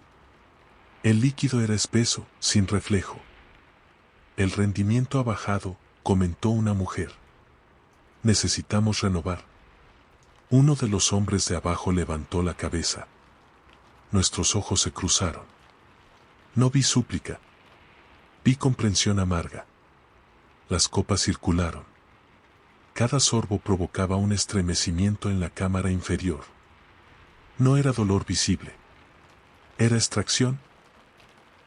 El líquido era espeso, sin reflejo. El rendimiento ha bajado, comentó una mujer. Necesitamos renovar. Uno de los hombres de abajo levantó la cabeza. Nuestros ojos se cruzaron. No vi súplica. Vi comprensión amarga. Las copas circularon. Cada sorbo provocaba un estremecimiento en la cámara inferior. No era dolor visible. Era extracción,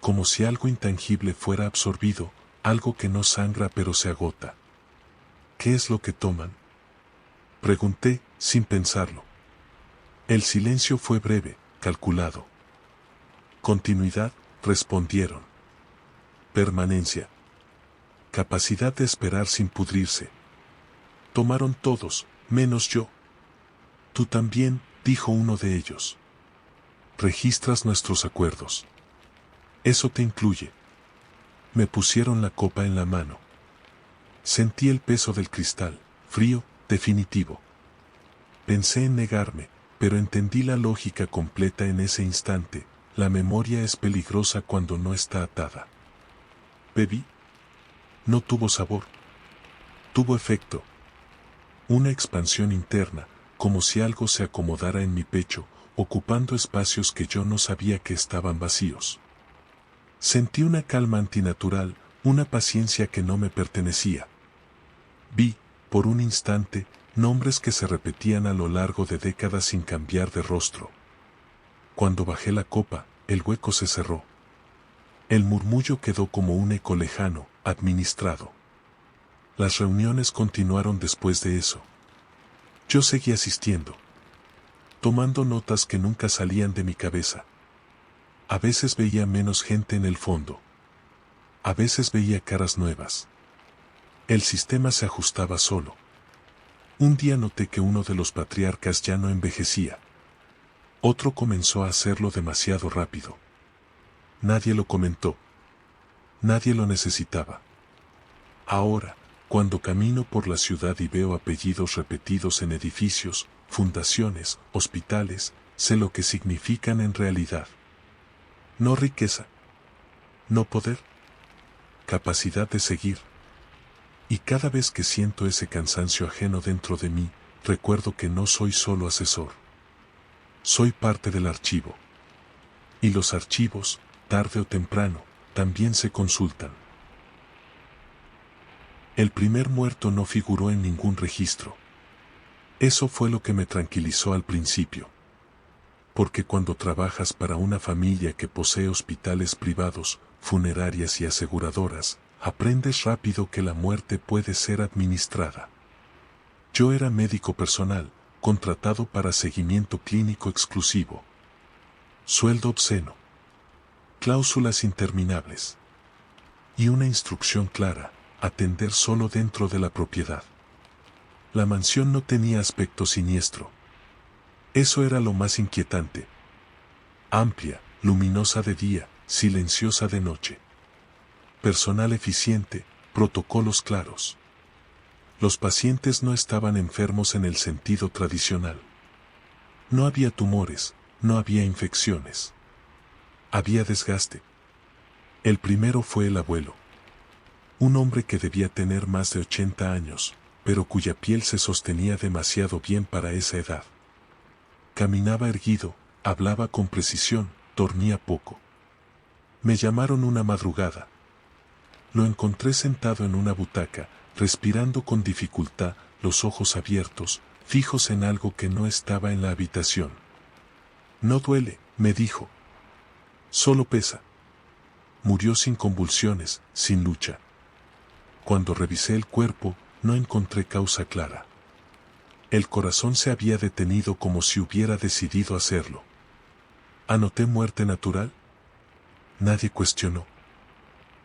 como si algo intangible fuera absorbido, algo que no sangra pero se agota. ¿Qué es lo que toman? Pregunté, sin pensarlo. El silencio fue breve, calculado. Continuidad, respondieron. Permanencia. Capacidad de esperar sin pudrirse. Tomaron todos, menos yo. Tú también, dijo uno de ellos. Registras nuestros acuerdos. Eso te incluye. Me pusieron la copa en la mano. Sentí el peso del cristal, frío, definitivo. Pensé en negarme, pero entendí la lógica completa en ese instante. La memoria es peligrosa cuando no está atada. Bebí. No tuvo sabor. Tuvo efecto. Una expansión interna, como si algo se acomodara en mi pecho, ocupando espacios que yo no sabía que estaban vacíos. Sentí una calma antinatural, una paciencia que no me pertenecía. Vi, por un instante, nombres que se repetían a lo largo de décadas sin cambiar de rostro. Cuando bajé la copa, el hueco se cerró. El murmullo quedó como un eco lejano, administrado. Las reuniones continuaron después de eso. Yo seguí asistiendo, tomando notas que nunca salían de mi cabeza. A veces veía menos gente en el fondo. A veces veía caras nuevas. El sistema se ajustaba solo. Un día noté que uno de los patriarcas ya no envejecía. Otro comenzó a hacerlo demasiado rápido. Nadie lo comentó. Nadie lo necesitaba. Ahora, cuando camino por la ciudad y veo apellidos repetidos en edificios, fundaciones, hospitales, sé lo que significan en realidad. No riqueza. No poder. Capacidad de seguir. Y cada vez que siento ese cansancio ajeno dentro de mí, recuerdo que no soy solo asesor. Soy parte del archivo. Y los archivos, tarde o temprano, también se consultan. El primer muerto no figuró en ningún registro. Eso fue lo que me tranquilizó al principio. Porque cuando trabajas para una familia que posee hospitales privados, funerarias y aseguradoras, aprendes rápido que la muerte puede ser administrada. Yo era médico personal, contratado para seguimiento clínico exclusivo. Sueldo obsceno. Cláusulas interminables. Y una instrucción clara, atender solo dentro de la propiedad. La mansión no tenía aspecto siniestro. Eso era lo más inquietante. Amplia, luminosa de día, silenciosa de noche. Personal eficiente, protocolos claros. Los pacientes no estaban enfermos en el sentido tradicional. No había tumores, no había infecciones. Había desgaste. El primero fue el abuelo. Un hombre que debía tener más de 80 años, pero cuya piel se sostenía demasiado bien para esa edad. Caminaba erguido, hablaba con precisión, dormía poco. Me llamaron una madrugada. Lo encontré sentado en una butaca, respirando con dificultad, los ojos abiertos, fijos en algo que no estaba en la habitación. No duele, me dijo. Solo pesa. Murió sin convulsiones, sin lucha. Cuando revisé el cuerpo, no encontré causa clara. El corazón se había detenido como si hubiera decidido hacerlo. ¿Anoté muerte natural? Nadie cuestionó.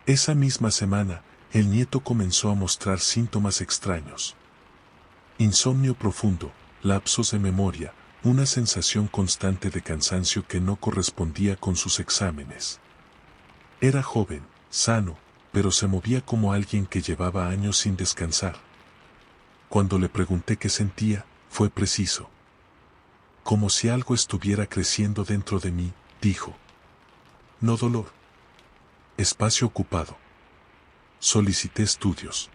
Esa misma semana, el nieto comenzó a mostrar síntomas extraños. Insomnio profundo, lapsos de memoria, una sensación constante de cansancio que no correspondía con sus exámenes. Era joven, sano, pero se movía como alguien que llevaba años sin descansar. Cuando le pregunté qué sentía, fue preciso. Como si algo estuviera creciendo dentro de mí, dijo. No dolor. Espacio ocupado. Solicité estudios.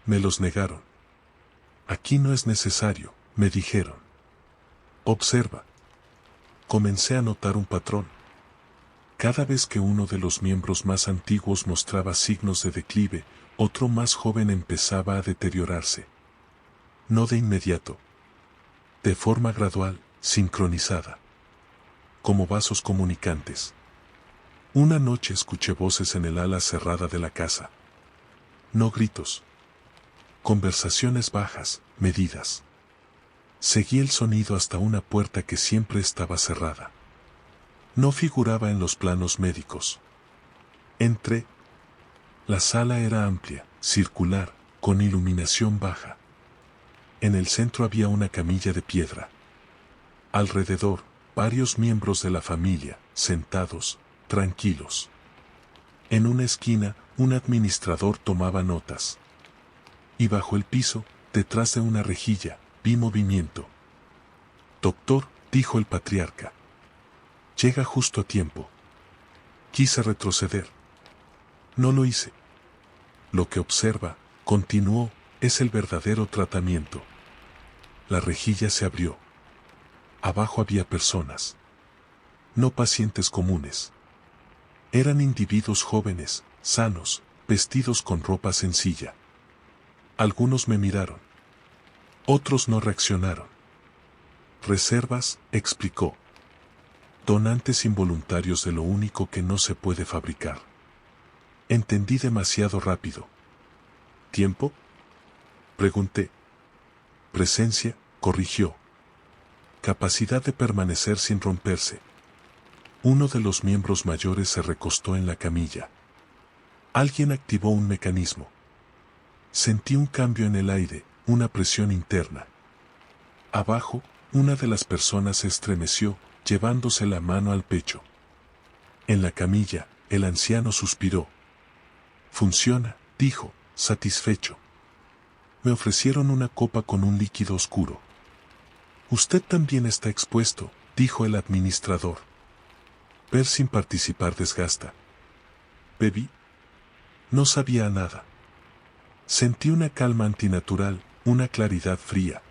Me los negaron. Aquí no es necesario, me dijeron. Observa. Comencé a notar un patrón. Cada vez que uno de los miembros más antiguos mostraba signos de declive, otro más joven empezaba a deteriorarse. No de inmediato. De forma gradual, sincronizada. Como vasos comunicantes. Una noche escuché voces en el ala cerrada de la casa. No gritos. Conversaciones bajas, medidas. Seguí el sonido hasta una puerta que siempre estaba cerrada. No figuraba en los planos médicos. Entré. La sala era amplia, circular, con iluminación baja. En el centro había una camilla de piedra. Alrededor, varios miembros de la familia, sentados, tranquilos. En una esquina, un administrador tomaba notas. Y bajo el piso, detrás de una rejilla, vi movimiento. Doctor, dijo el patriarca. Llega justo a tiempo. Quise retroceder. No lo hice. Lo que observa, continuó, es el verdadero tratamiento. La rejilla se abrió. Abajo había personas. No pacientes comunes. Eran individuos jóvenes, sanos, vestidos con ropa sencilla. Algunos me miraron. Otros no reaccionaron. Reservas, explicó. Donantes involuntarios de lo único que no se puede fabricar. Entendí demasiado rápido. ¿Tiempo? Pregunté. Presencia, corrigió. Capacidad de permanecer sin romperse. Uno de los miembros mayores se recostó en la camilla. Alguien activó un mecanismo. Sentí un cambio en el aire, una presión interna. Abajo, una de las personas se estremeció, llevándose la mano al pecho. En la camilla, el anciano suspiró. Funciona, dijo, satisfecho. Me ofrecieron una copa con un líquido oscuro. Usted también está expuesto, dijo el administrador. Ver sin participar desgasta. Bebí. No sabía nada. Sentí una calma antinatural, una claridad fría.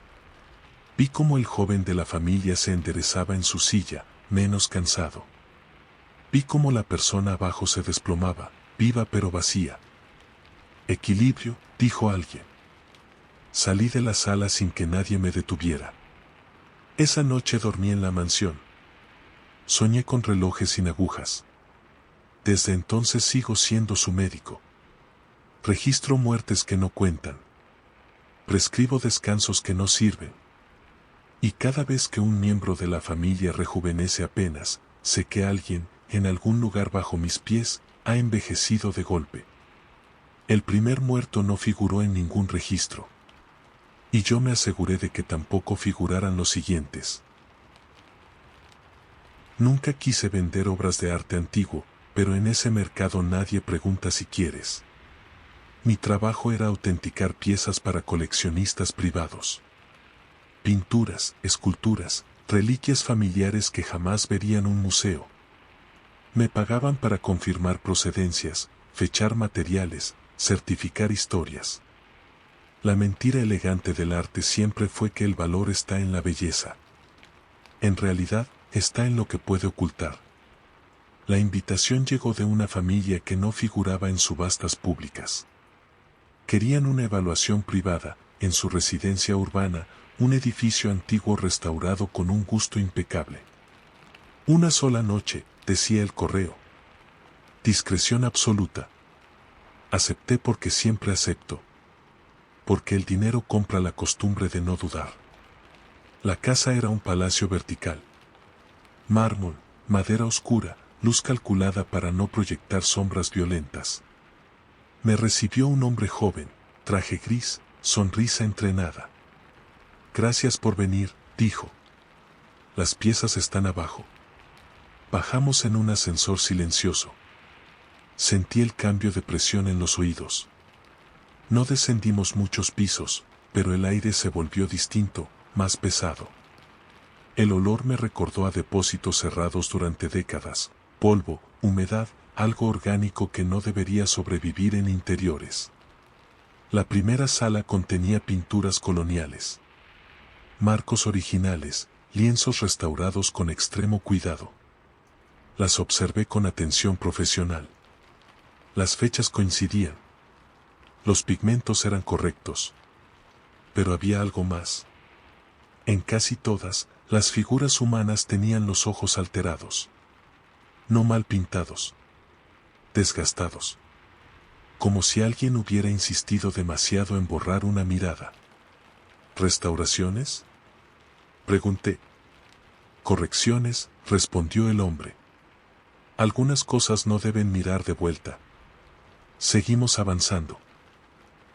Vi cómo el joven de la familia se enderezaba en su silla, menos cansado. Vi cómo la persona abajo se desplomaba, viva pero vacía. Equilibrio, dijo alguien. Salí de la sala sin que nadie me detuviera. Esa noche dormí en la mansión. Soñé con relojes sin agujas. Desde entonces sigo siendo su médico. Registro muertes que no cuentan. Prescribo descansos que no sirven. Y cada vez que un miembro de la familia rejuvenece apenas, sé que alguien, en algún lugar bajo mis pies, ha envejecido de golpe. El primer muerto no figuró en ningún registro. Y yo me aseguré de que tampoco figuraran los siguientes. Nunca quise vender obras de arte antiguo, pero en ese mercado nadie pregunta si quieres. Mi trabajo era autenticar piezas para coleccionistas privados. Pinturas, esculturas, reliquias familiares que jamás verían un museo. Me pagaban para confirmar procedencias, fechar materiales, certificar historias. La mentira elegante del arte siempre fue que el valor está en la belleza. En realidad, está en lo que puede ocultar. La invitación llegó de una familia que no figuraba en subastas públicas. Querían una evaluación privada, en su residencia urbana, un edificio antiguo restaurado con un gusto impecable. Una sola noche, decía el correo. Discreción absoluta. Acepté porque siempre acepto. Porque el dinero compra la costumbre de no dudar. La casa era un palacio vertical. Mármol, madera oscura, luz calculada para no proyectar sombras violentas. Me recibió un hombre joven, traje gris, sonrisa entrenada. Gracias por venir, dijo. Las piezas están abajo. Bajamos en un ascensor silencioso. Sentí el cambio de presión en los oídos. No descendimos muchos pisos, pero el aire se volvió distinto, más pesado. El olor me recordó a depósitos cerrados durante décadas, polvo, humedad, algo orgánico que no debería sobrevivir en interiores. La primera sala contenía pinturas coloniales. Marcos originales, lienzos restaurados con extremo cuidado. Las observé con atención profesional. Las fechas coincidían. Los pigmentos eran correctos. Pero había algo más. En casi todas, las figuras humanas tenían los ojos alterados. No mal pintados. desgastados. Como si alguien hubiera insistido demasiado en borrar una mirada. ¿Restauraciones?, pregunté. Correcciones, respondió el hombre. Algunas cosas no deben mirar de vuelta. Seguimos avanzando.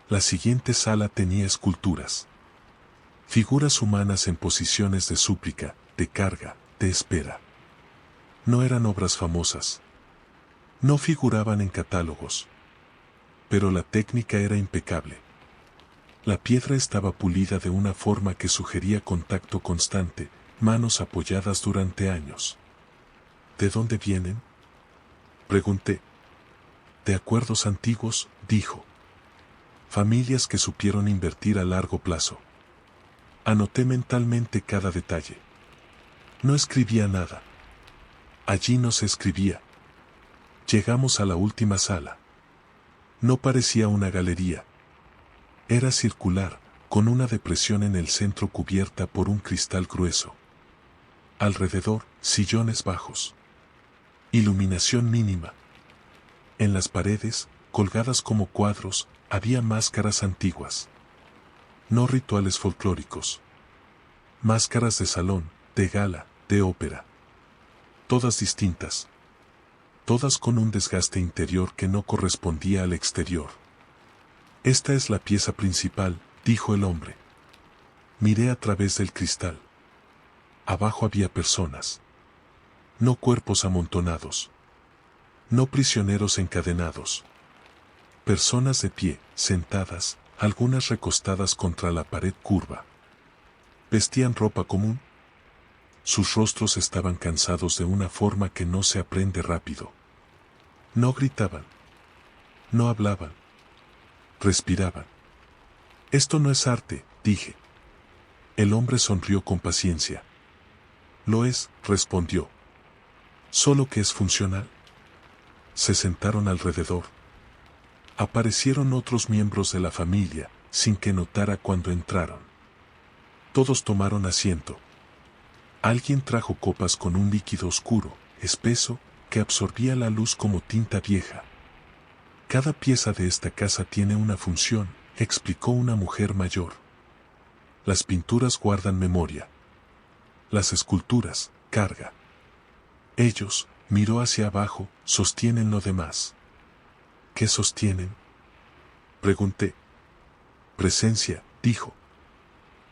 La siguiente sala tenía esculturas. Figuras humanas en posiciones de súplica, de carga, de espera. No eran obras famosas. No figuraban en catálogos. Pero la técnica era impecable. La piedra estaba pulida de una forma que sugería contacto constante, manos apoyadas durante años. ¿De dónde vienen?, pregunté. De acuerdos antiguos, dijo. Familias que supieron invertir a largo plazo. Anoté mentalmente cada detalle. No escribía nada. Allí no se escribía. Llegamos a la última sala. No parecía una galería. Era circular, con una depresión en el centro cubierta por un cristal grueso. Alrededor, sillones bajos. Iluminación mínima. En las paredes, colgadas como cuadros, había máscaras antiguas. No rituales folclóricos. Máscaras de salón, de gala, de ópera. Todas distintas. Todas con un desgaste interior que no correspondía al exterior. Esta es la pieza principal, dijo el hombre. Miré a través del cristal. Abajo había personas. No cuerpos amontonados. No prisioneros encadenados. Personas de pie, sentadas, algunas recostadas contra la pared curva. ¿Vestían ropa común? Sus rostros estaban cansados de una forma que no se aprende rápido. No gritaban. No hablaban. Respiraban. Esto no es arte, dije. El hombre sonrió con paciencia. Lo es, respondió. Solo que es funcional. Se sentaron alrededor. Aparecieron otros miembros de la familia, sin que notara cuando entraron. Todos tomaron asiento. Alguien trajo copas con un líquido oscuro, espeso, que absorbía la luz como tinta vieja. Cada pieza de esta casa tiene una función, explicó una mujer mayor. Las pinturas guardan memoria. Las esculturas, carga. Ellos, miró hacia abajo, sostienen lo demás. ¿Qué sostienen?, pregunté. Presencia, dijo.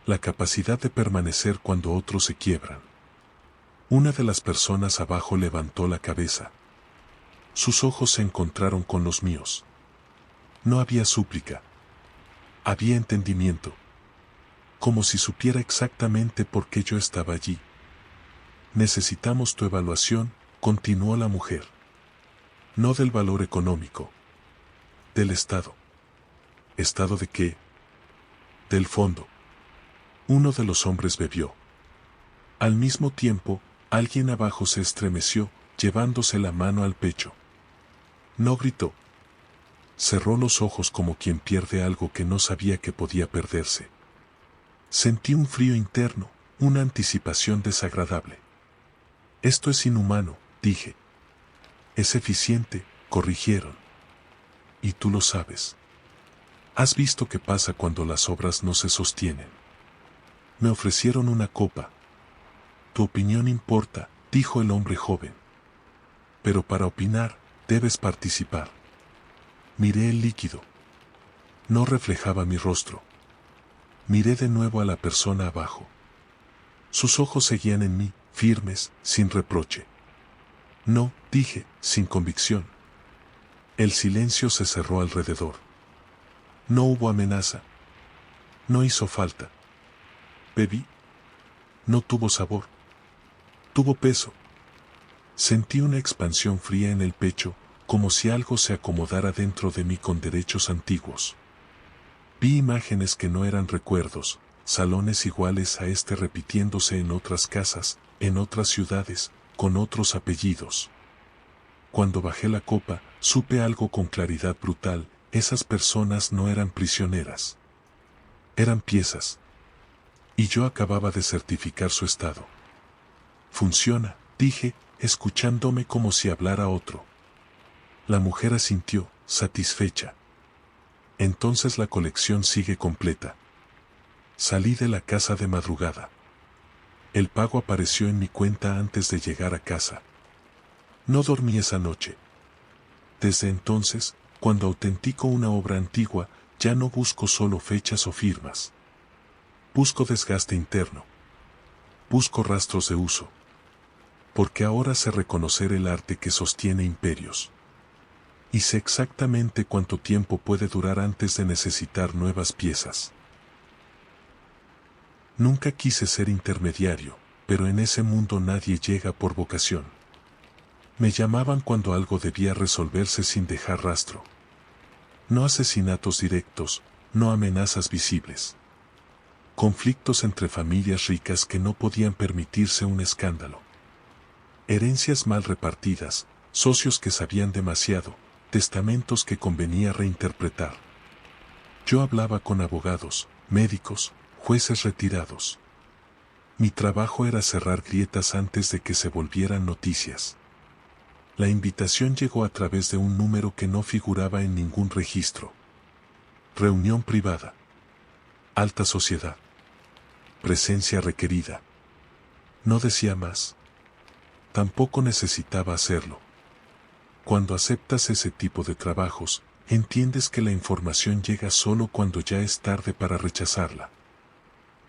La capacidad de permanecer cuando otros se quiebran. Una de las personas abajo levantó la cabeza. Sus ojos se encontraron con los míos. No había súplica. Había entendimiento. Como si supiera exactamente por qué yo estaba allí. Necesitamos tu evaluación, continuó la mujer. No del valor económico. Del estado. ¿Estado de qué? Del fondo. Uno de los hombres bebió. Al mismo tiempo, alguien abajo se estremeció, llevándose la mano al pecho. No gritó. Cerró los ojos como quien pierde algo que no sabía que podía perderse. Sentí un frío interno, una anticipación desagradable. Esto es inhumano, dije. Es eficiente, corrigieron. Y tú lo sabes. Has visto qué pasa cuando las obras no se sostienen. Me ofrecieron una copa. Tu opinión importa, dijo el hombre joven. Pero para opinar, debes participar. Miré el líquido. No reflejaba mi rostro. Miré de nuevo a la persona abajo. Sus ojos seguían en mí, firmes, sin reproche. No, dije, sin convicción. El silencio se cerró alrededor. No hubo amenaza. No hizo falta. Bebí. No tuvo sabor. Tuvo peso. Sentí una expansión fría en el pecho, como si algo se acomodara dentro de mí con derechos antiguos. Vi imágenes que no eran recuerdos, salones iguales a este repitiéndose en otras casas, en otras ciudades, con otros apellidos. Cuando bajé la copa, supe algo con claridad brutal: esas personas no eran prisioneras. Eran piezas. Y yo acababa de certificar su estado. Funciona, dije, escuchándome como si hablara otro. La mujer asintió, satisfecha. Entonces la colección sigue completa. Salí de la casa de madrugada. El pago apareció en mi cuenta antes de llegar a casa. No dormí esa noche. Desde entonces, cuando autentico una obra antigua, ya no busco solo fechas o firmas. Busco desgaste interno. Busco rastros de uso. Porque ahora sé reconocer el arte que sostiene imperios. Y sé exactamente cuánto tiempo puede durar antes de necesitar nuevas piezas. Nunca quise ser intermediario, pero en ese mundo nadie llega por vocación. Me llamaban cuando algo debía resolverse sin dejar rastro. No asesinatos directos, no amenazas visibles. Conflictos entre familias ricas que no podían permitirse un escándalo. Herencias mal repartidas, socios que sabían demasiado, testamentos que convenía reinterpretar. Yo hablaba con abogados, médicos, jueces retirados. Mi trabajo era cerrar grietas antes de que se volvieran noticias. La invitación llegó a través de un número que no figuraba en ningún registro. Reunión privada. Alta sociedad. Presencia requerida. No decía más. Tampoco necesitaba hacerlo. Cuando aceptas ese tipo de trabajos, entiendes que la información llega solo cuando ya es tarde para rechazarla.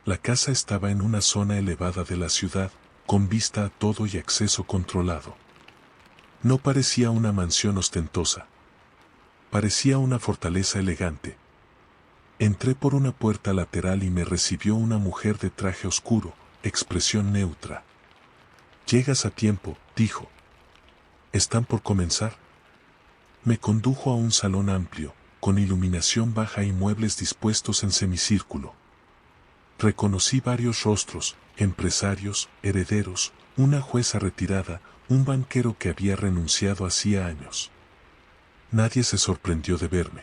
La casa estaba en una zona elevada de la ciudad, con vista a todo y acceso controlado. No parecía una mansión ostentosa. Parecía una fortaleza elegante. Entré por una puerta lateral y me recibió una mujer de traje oscuro, expresión neutra. «Llegas a tiempo», dijo. «¿Están por comenzar?» Me condujo a un salón amplio, con iluminación baja y muebles dispuestos en semicírculo. Reconocí varios rostros, empresarios, herederos, una jueza retirada, un banquero que había renunciado hacía años. Nadie se sorprendió de verme.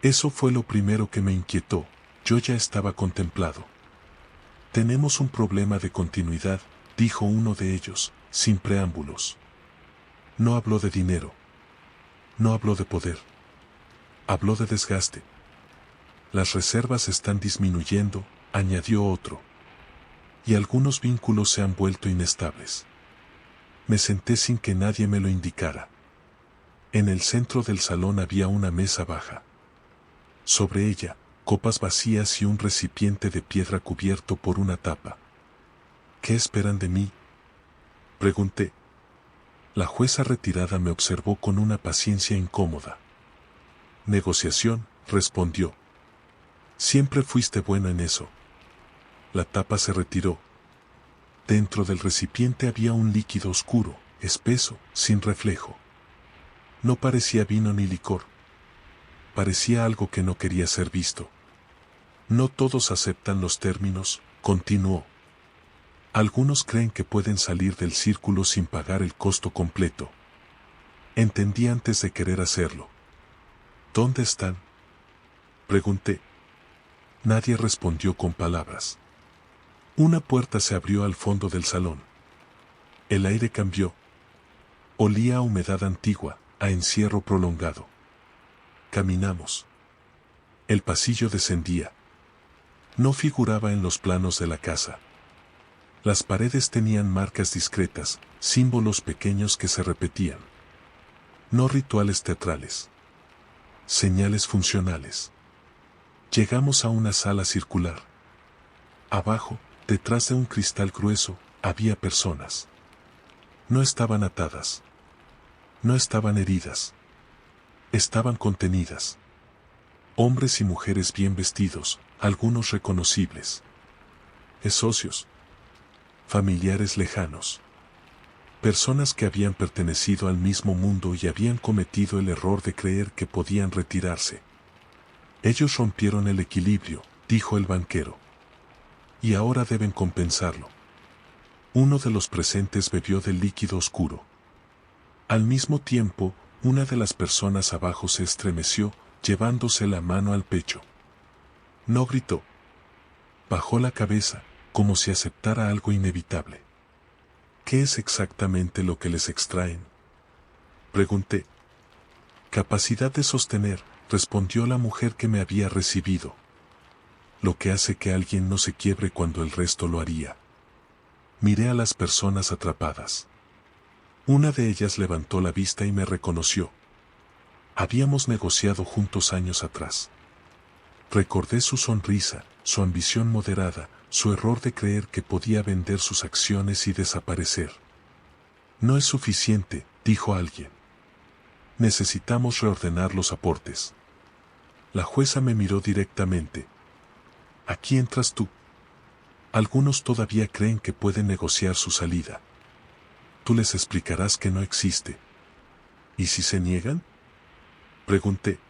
Eso fue lo primero que me inquietó, yo ya estaba contemplado. «Tenemos un problema de continuidad», dijo uno de ellos, sin preámbulos. No habló de dinero. No habló de poder. Habló de desgaste. «Las reservas están disminuyendo», añadió otro. «Y algunos vínculos se han vuelto inestables». Me senté sin que nadie me lo indicara. En el centro del salón había una mesa baja. Sobre ella, copas vacías y un recipiente de piedra cubierto por una tapa. «¿Qué esperan de mí?», pregunté. La jueza retirada me observó con una paciencia incómoda. «Negociación», respondió. «Siempre fuiste buena en eso». La tapa se retiró. Dentro del recipiente había un líquido oscuro, espeso, sin reflejo. No parecía vino ni licor. Parecía algo que no quería ser visto. «No todos aceptan los términos», continuó. «Algunos creen que pueden salir del círculo sin pagar el costo completo». Entendí antes de querer hacerlo. «¿Dónde están?», pregunté. Nadie respondió con palabras. Una puerta se abrió al fondo del salón. El aire cambió. Olía a humedad antigua, a encierro prolongado. Caminamos. El pasillo descendía. No figuraba en los planos de la casa. Las paredes tenían marcas discretas, símbolos pequeños que se repetían. No rituales teatrales. Señales funcionales. Llegamos a una sala circular. Abajo, detrás de un cristal grueso, había personas. No estaban atadas. No estaban heridas. Estaban contenidas. Hombres y mujeres bien vestidos, algunos reconocibles. Socios. Familiares lejanos. Personas que habían pertenecido al mismo mundo y habían cometido el error de creer que podían retirarse. «Ellos rompieron el equilibrio», dijo el banquero. «Y ahora deben compensarlo». Uno de los presentes bebió del líquido oscuro. Al mismo tiempo, una de las personas abajo se estremeció, llevándose la mano al pecho. No gritó. Bajó la cabeza, como si aceptara algo inevitable. «¿Qué es exactamente lo que les extraen?», pregunté. Capacidad de sostener, respondió la mujer que me había recibido. Lo que hace que alguien no se quiebre cuando el resto lo haría. Miré a las personas atrapadas. Una de ellas levantó la vista y me reconoció. Habíamos negociado juntos años atrás. Recordé su sonrisa, su ambición moderada, su error de creer que podía vender sus acciones y desaparecer. No es suficiente, dijo alguien. Necesitamos reordenar los aportes. La jueza me miró directamente. Aquí entras tú. Algunos todavía creen que pueden negociar su salida. Tú les explicarás que no existe. ¿Y si se niegan? Pregunté.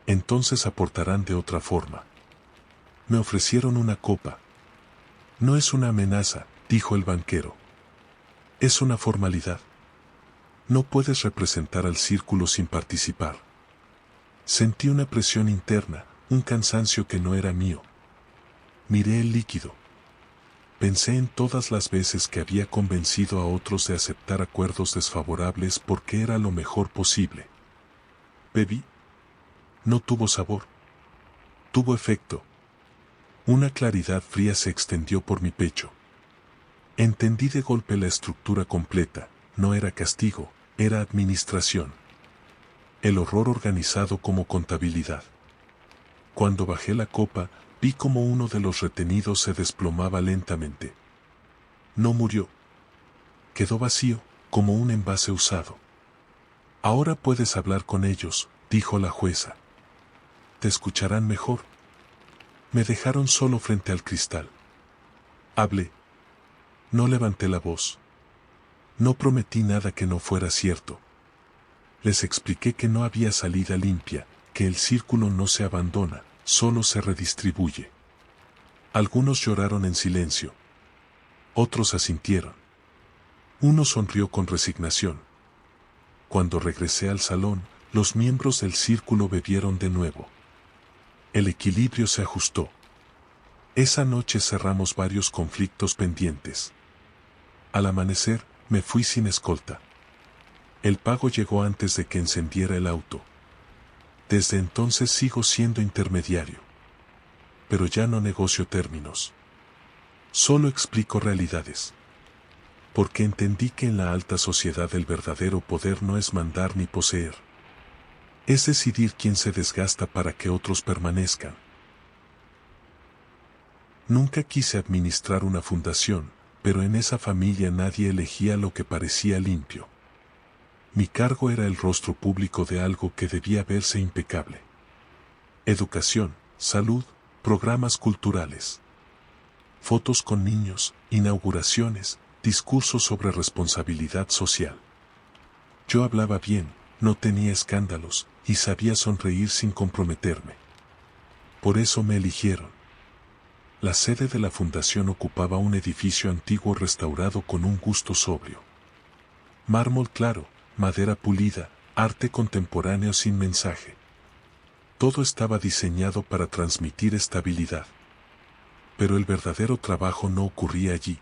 Entonces aportarán de otra forma. Me ofrecieron una copa. No es una amenaza, dijo el banquero. Es una formalidad. No puedes representar al círculo sin participar. Sentí una presión interna, un cansancio que no era mío. Miré el líquido. Pensé en todas las veces que había convencido a otros de aceptar acuerdos desfavorables porque era lo mejor posible. Bebí. No tuvo sabor. Tuvo efecto. Una claridad fría se extendió por mi pecho. Entendí de golpe la estructura completa, no era castigo, era administración. El horror organizado como contabilidad. Cuando bajé la copa, vi como uno de los retenidos se desplomaba lentamente. No murió. Quedó vacío, como un envase usado. Ahora puedes hablar con ellos, dijo la jueza. Te escucharán mejor. Me dejaron solo frente al cristal. Hablé. No levanté la voz. No prometí nada que no fuera cierto. Les expliqué que no había salida limpia, que el círculo no se abandona, solo se redistribuye. Algunos lloraron en silencio. Otros asintieron. Uno sonrió con resignación. Cuando regresé al salón, los miembros del círculo bebieron de nuevo. El equilibrio se ajustó. Esa noche cerramos varios conflictos pendientes. Al amanecer, me fui sin escolta. El pago llegó antes de que encendiera el auto. Desde entonces sigo siendo intermediario. Pero ya no negocio términos. Solo explico realidades. Porque entendí que en la alta sociedad el verdadero poder no es mandar ni poseer. Es decidir quién se desgasta para que otros permanezcan. Nunca quise administrar una fundación, pero en esa familia nadie elegía lo que parecía limpio. Mi cargo era el rostro público de algo que debía verse impecable. Educación, salud, programas culturales. Fotos con niños, inauguraciones, discursos sobre responsabilidad social. Yo hablaba bien, no tenía escándalos, y sabía sonreír sin comprometerme. Por eso me eligieron. La sede de la fundación ocupaba un edificio antiguo restaurado con un gusto sobrio. Mármol claro, madera pulida, arte contemporáneo sin mensaje. Todo estaba diseñado para transmitir estabilidad. Pero el verdadero trabajo no ocurría allí.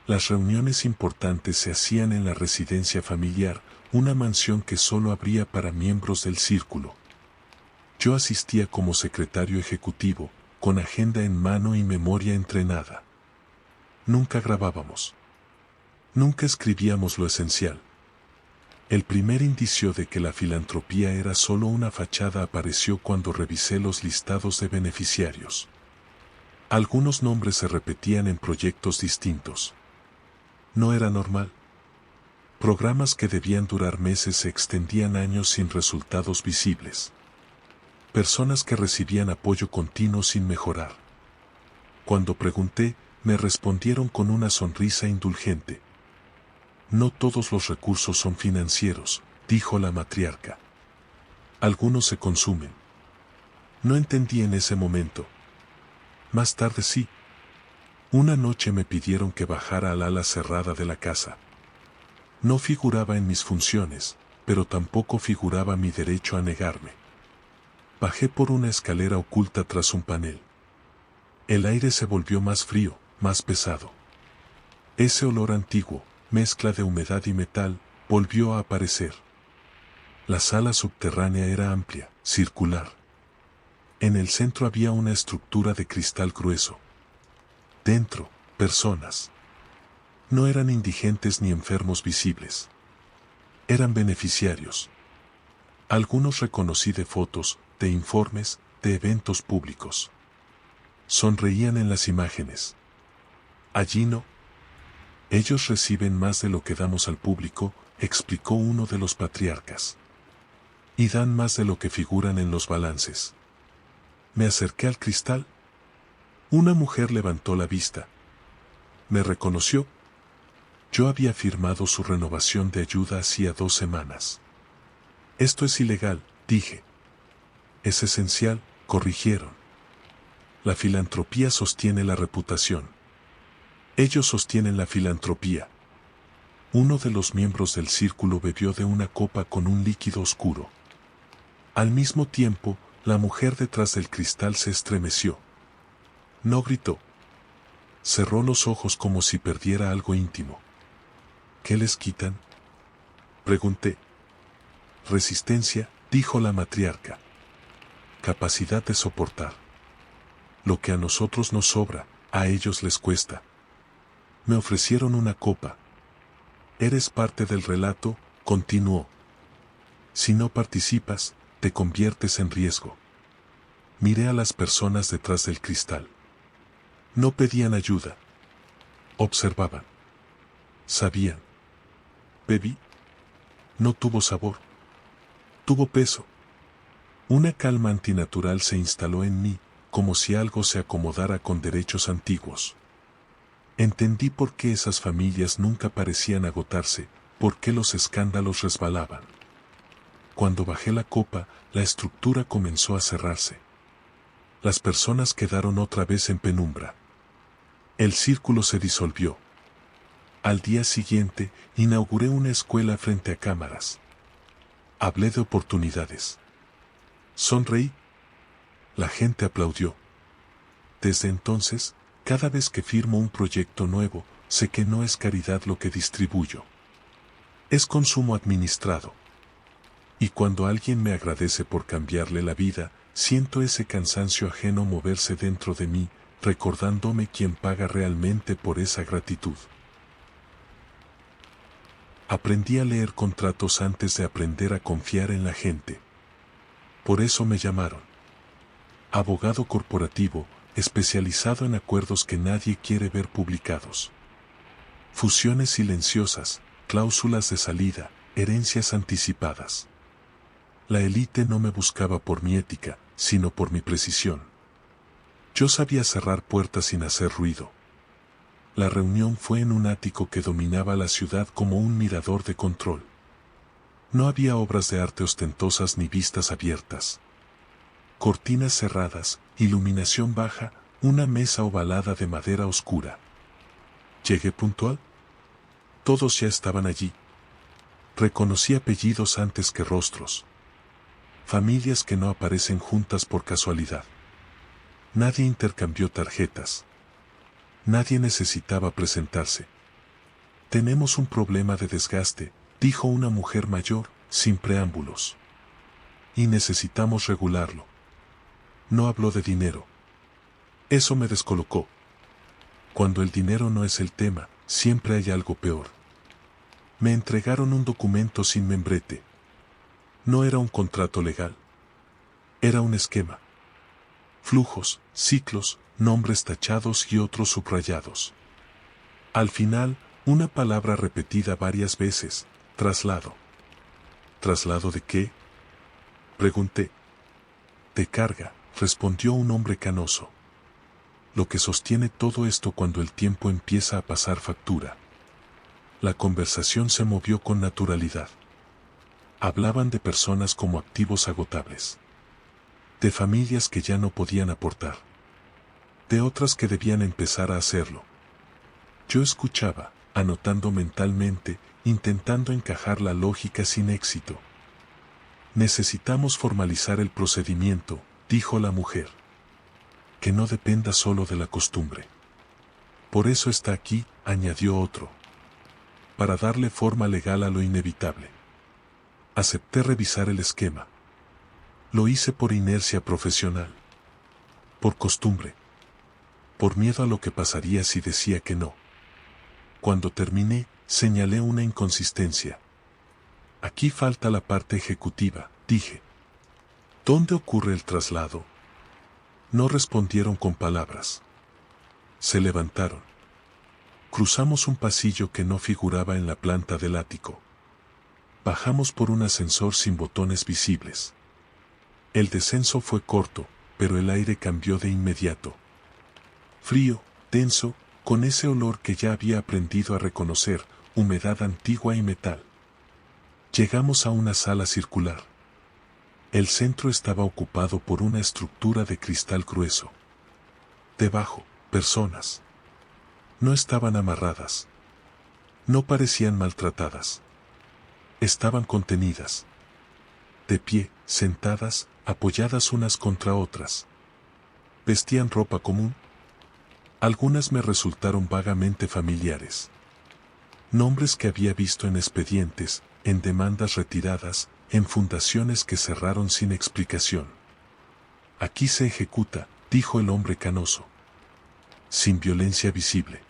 Las reuniones importantes se hacían en la residencia familiar, una mansión que solo abría para miembros del círculo. Yo asistía como secretario ejecutivo, con agenda en mano y memoria entrenada. Nunca grabábamos. Nunca escribíamos lo esencial. El primer indicio de que la filantropía era solo una fachada apareció cuando revisé los listados de beneficiarios. Algunos nombres se repetían en proyectos distintos. No era normal. Programas que debían durar meses se extendían años sin resultados visibles. Personas que recibían apoyo continuo sin mejorar. Cuando pregunté, me respondieron con una sonrisa indulgente. No todos los recursos son financieros, dijo la matriarca. Algunos se consumen. No entendí en ese momento. Más tarde sí. Una noche me pidieron que bajara al ala cerrada de la casa. No figuraba en mis funciones, pero tampoco figuraba mi derecho a negarme. Bajé por una escalera oculta tras un panel. El aire se volvió más frío, más pesado. Ese olor antiguo, mezcla de humedad y metal, volvió a aparecer. La sala subterránea era amplia, circular. En el centro había una estructura de cristal grueso. Dentro, personas. No eran indigentes ni enfermos visibles. Eran beneficiarios. Algunos reconocí de fotos, de informes, de eventos públicos. Sonreían en las imágenes. Allí no. Ellos reciben más de lo que damos al público, explicó uno de los patriarcas. Y dan más de lo que figuran en los balances. Me acerqué al cristal. Una mujer levantó la vista. Me reconoció. Yo había firmado su renovación de ayuda hacía 2 semanas. Esto es ilegal, dije. Es esencial, corrigieron. La filantropía sostiene la reputación. Ellos sostienen la filantropía. Uno de los miembros del círculo bebió de una copa con un líquido oscuro. Al mismo tiempo, la mujer detrás del cristal se estremeció. No gritó. Cerró los ojos como si perdiera algo íntimo. ¿Qué les quitan? Pregunté. Resistencia, dijo la matriarca. Capacidad de soportar. Lo que a nosotros nos sobra, a ellos les cuesta. Me ofrecieron una copa. Eres parte del relato, continuó. Si no participas, te conviertes en riesgo. Miré a las personas detrás del cristal. No pedían ayuda. Observaban. Sabían. Bebí. No tuvo sabor. Tuvo peso. Una calma antinatural se instaló en mí, como si algo se acomodara con derechos antiguos. Entendí por qué esas familias nunca parecían agotarse, por qué los escándalos resbalaban. Cuando bajé la copa, la estructura comenzó a cerrarse. Las personas quedaron otra vez en penumbra. El círculo se disolvió. Al día siguiente, inauguré una escuela frente a cámaras. Hablé de oportunidades. Sonreí. La gente aplaudió. Desde entonces, cada vez que firmo un proyecto nuevo, sé que no es caridad lo que distribuyo. Es consumo administrado. Y cuando alguien me agradece por cambiarle la vida, siento ese cansancio ajeno moverse dentro de mí, recordándome quién paga realmente por esa gratitud. Aprendí a leer contratos antes de aprender a confiar en la gente. Por eso me llamaron. Abogado corporativo, especializado en acuerdos que nadie quiere ver publicados. Fusiones silenciosas, cláusulas de salida, herencias anticipadas. La élite no me buscaba por mi ética, sino por mi precisión. Yo sabía cerrar puertas sin hacer ruido. La reunión fue en un ático que dominaba la ciudad como un mirador de control. No había obras de arte ostentosas ni vistas abiertas. Cortinas cerradas, iluminación baja, una mesa ovalada de madera oscura. ¿Llegué puntual? Todos ya estaban allí. Reconocí apellidos antes que rostros. Familias que no aparecen juntas por casualidad. Nadie intercambió tarjetas. Nadie necesitaba presentarse. Tenemos un problema de desgaste, dijo una mujer mayor, sin preámbulos. Y necesitamos regularlo. No habló de dinero. Eso me descolocó. Cuando el dinero no es el tema, siempre hay algo peor. Me entregaron un documento sin membrete. No era un contrato legal. Era un esquema. Flujos, ciclos, nombres tachados y otros subrayados. Al final, una palabra repetida varias veces, traslado. ¿Traslado de qué? Pregunté. De carga, respondió un hombre canoso. Lo que sostiene todo esto cuando el tiempo empieza a pasar factura. La conversación se movió con naturalidad. Hablaban de personas como activos agotables. De familias que ya no podían aportar. De otras que debían empezar a hacerlo. Yo escuchaba, anotando mentalmente, intentando encajar la lógica sin éxito. Necesitamos formalizar el procedimiento, dijo la mujer. Que no dependa solo de la costumbre. Por eso está aquí, añadió otro. Para darle forma legal a lo inevitable. Acepté revisar el esquema. Lo hice por inercia profesional. Por costumbre. Por miedo a lo que pasaría si decía que no. Cuando terminé, señalé una inconsistencia. Aquí falta la parte ejecutiva, dije. ¿Dónde ocurre el traslado? No respondieron con palabras. Se levantaron. Cruzamos un pasillo que no figuraba en la planta del ático. Bajamos por un ascensor sin botones visibles. El descenso fue corto, pero el aire cambió de inmediato. Frío, denso, con ese olor que ya había aprendido a reconocer, humedad antigua y metal. Llegamos a una sala circular. El centro estaba ocupado por una estructura de cristal grueso. Debajo, personas. No estaban amarradas. No parecían maltratadas. Estaban contenidas. De pie, sentadas, apoyadas unas contra otras. ¿Vestían ropa común? Algunas me resultaron vagamente familiares. Nombres que había visto en expedientes, en demandas retiradas, en fundaciones que cerraron sin explicación. Aquí se ejecuta, dijo el hombre canoso. Sin violencia visible.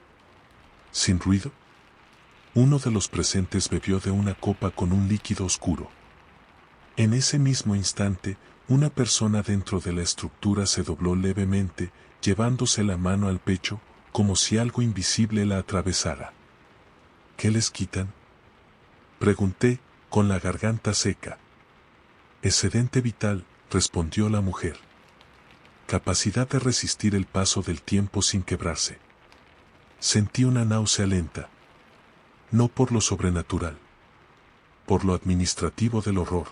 Sin ruido. Uno de los presentes bebió de una copa con un líquido oscuro. En ese mismo instante, una persona dentro de la estructura se dobló levemente, llevándose la mano al pecho, como si algo invisible la atravesara. ¿Qué les quitan? Pregunté, con la garganta seca. Excedente vital, respondió la mujer. Capacidad de resistir el paso del tiempo sin quebrarse. Sentí una náusea lenta. No por lo sobrenatural. Por lo administrativo del horror.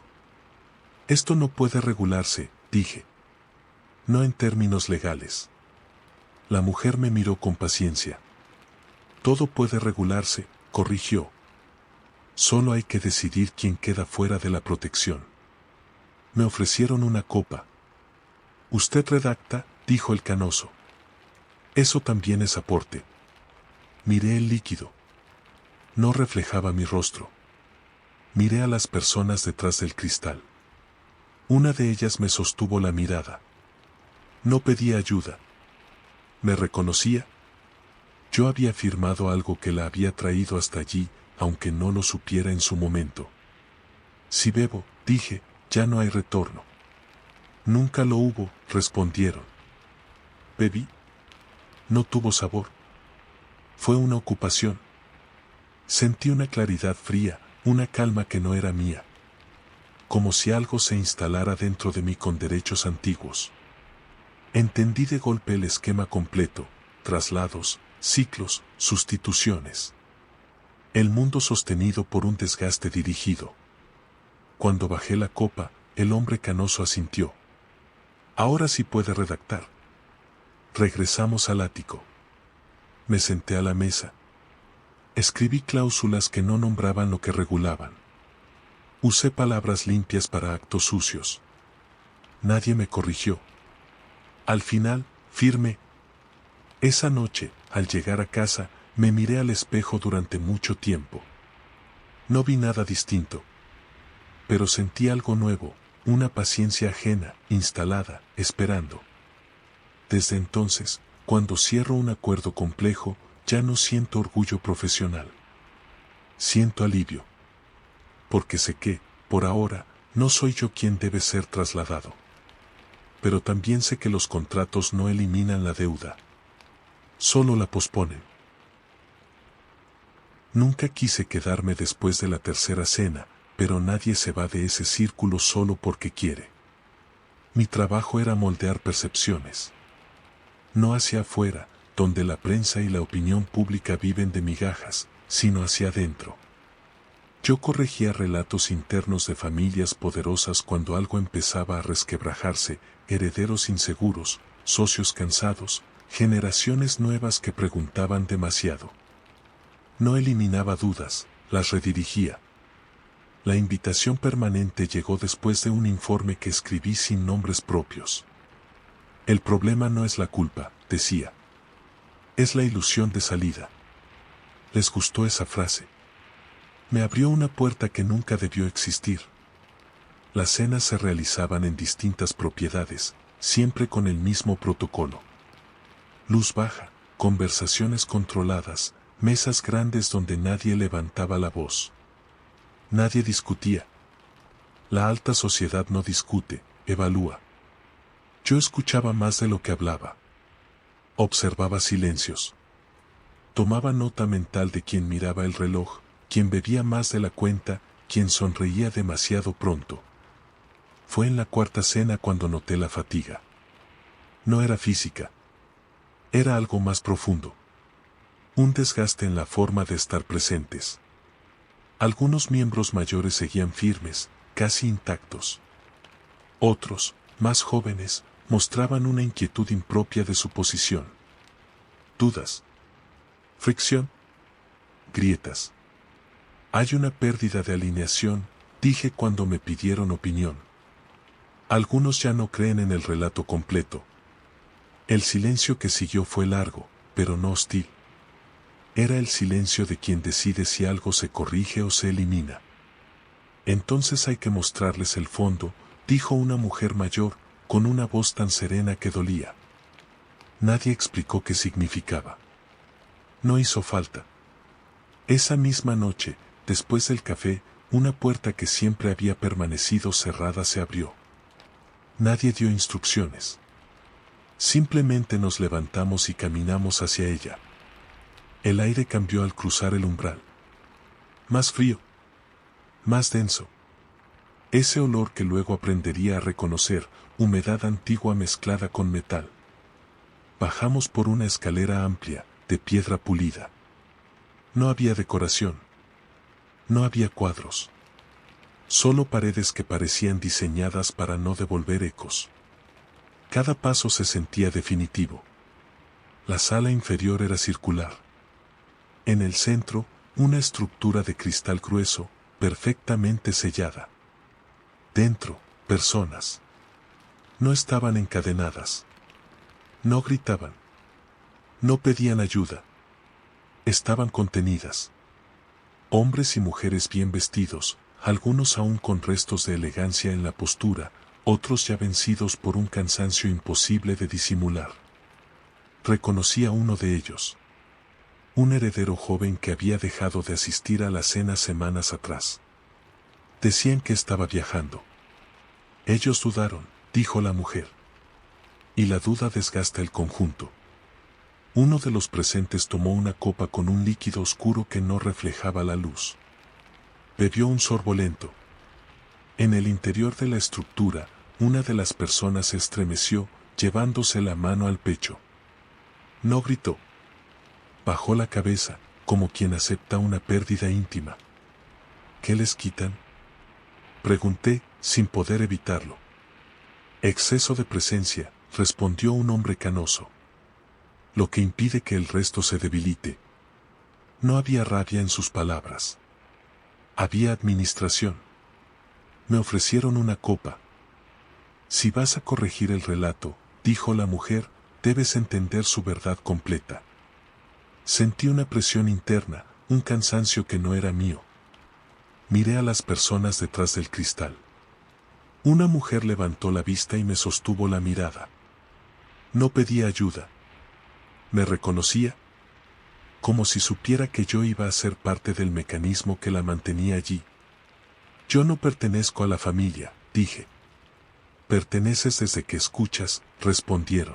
Esto no puede regularse, dije. No en términos legales. La mujer me miró con paciencia. Todo puede regularse, corrigió. Solo hay que decidir quién queda fuera de la protección. Me ofrecieron una copa. Usted redacta, dijo el canoso. Eso también es aporte. Miré el líquido. No reflejaba mi rostro. Miré a las personas detrás del cristal. Una de ellas me sostuvo la mirada. No pedía ayuda. ¿Me reconocía? Yo había firmado algo que la había traído hasta allí, aunque no lo supiera en su momento. Si bebo, dije, ya no hay retorno. Nunca lo hubo, respondieron. Bebí. No tuvo sabor. Fue una ocupación. Sentí una claridad fría, una calma que no era mía. Como si algo se instalara dentro de mí con derechos antiguos. Entendí de golpe el esquema completo, traslados, ciclos, sustituciones. El mundo sostenido por un desgaste dirigido. Cuando bajé la copa, el hombre canoso asintió. Ahora sí puede redactar. Regresamos al ático. Me senté a la mesa. Escribí cláusulas que no nombraban lo que regulaban. Usé palabras limpias para actos sucios. Nadie me corrigió. Al final, firmé. Esa noche, al llegar a casa, me miré al espejo durante mucho tiempo. No vi nada distinto. Pero sentí algo nuevo, una paciencia ajena, instalada, esperando. Desde entonces, cuando cierro un acuerdo complejo, ya no siento orgullo profesional. Siento alivio. Porque sé que, por ahora, no soy yo quien debe ser trasladado. Pero también sé que los contratos no eliminan la deuda. Solo la posponen. Nunca quise quedarme después de la tercera cena, pero nadie se va de ese círculo solo porque quiere. Mi trabajo era moldear percepciones. No hacia afuera, donde la prensa y la opinión pública viven de migajas, sino hacia adentro. Yo corregía relatos internos de familias poderosas cuando algo empezaba a resquebrajarse, herederos inseguros, socios cansados, generaciones nuevas que preguntaban demasiado. No eliminaba dudas, las redirigía. La invitación permanente llegó después de un informe que escribí sin nombres propios. El problema no es la culpa, decía. Es la ilusión de salida. Les gustó esa frase. Me abrió una puerta que nunca debió existir. Las cenas se realizaban en distintas propiedades, siempre con el mismo protocolo. Luz baja, conversaciones controladas, mesas grandes donde nadie levantaba la voz. Nadie discutía. La alta sociedad no discute, evalúa. Yo escuchaba más de lo que hablaba. Observaba silencios. Tomaba nota mental de quien miraba el reloj, quien bebía más de la cuenta, quien sonreía demasiado pronto. Fue en la cuarta cena cuando noté la fatiga. No era física. Era algo más profundo. Un desgaste en la forma de estar presentes. Algunos miembros mayores seguían firmes, casi intactos. Otros, más jóvenes, mostraban una inquietud impropia de su posición. Dudas. Fricción. Grietas. Hay una pérdida de alineación, dije cuando me pidieron opinión. Algunos ya no creen en el relato completo. El silencio que siguió fue largo, pero no hostil. Era el silencio de quien decide si algo se corrige o se elimina. Entonces hay que mostrarles el fondo, dijo una mujer mayor, con una voz tan serena que dolía. Nadie explicó qué significaba. No hizo falta. Esa misma noche, después del café, una puerta que siempre había permanecido cerrada se abrió. Nadie dio instrucciones. Simplemente nos levantamos y caminamos hacia ella. El aire cambió al cruzar el umbral. Más frío. Más denso. Ese olor que luego aprendería a reconocer, humedad antigua mezclada con metal. Bajamos por una escalera amplia, de piedra pulida. No había decoración. No había cuadros. Solo paredes que parecían diseñadas para no devolver ecos. Cada paso se sentía definitivo. La sala inferior era circular. En el centro, una estructura de cristal grueso, perfectamente sellada. Dentro, personas. No estaban encadenadas. No gritaban. No pedían ayuda. Estaban contenidas. Hombres y mujeres bien vestidos, algunos aún con restos de elegancia en la postura, otros ya vencidos por un cansancio imposible de disimular. Reconocí a uno de ellos. Un heredero joven que había dejado de asistir a la cena semanas atrás. Decían que estaba viajando. Ellos dudaron, dijo la mujer. Y la duda desgasta el conjunto. Uno de los presentes tomó una copa con un líquido oscuro que no reflejaba la luz. Bebió un sorbo lento. En el interior de la estructura, una de las personas se estremeció, llevándose la mano al pecho. No gritó. Bajó la cabeza, como quien acepta una pérdida íntima. ¿Qué les quitan? Pregunté, sin poder evitarlo. Exceso de presencia, respondió un hombre canoso. Lo que impide que el resto se debilite. No había rabia en sus palabras. Había administración. Me ofrecieron una copa. Si vas a corregir el relato, dijo la mujer, debes entender su verdad completa. Sentí una presión interna, un cansancio que no era mío. Miré a las personas detrás del cristal. Una mujer levantó la vista y me sostuvo la mirada. No pedía ayuda. Me reconocía, como si supiera que yo iba a ser parte del mecanismo que la mantenía allí. Yo no pertenezco a la familia, dije. Perteneces desde que escuchas, respondieron.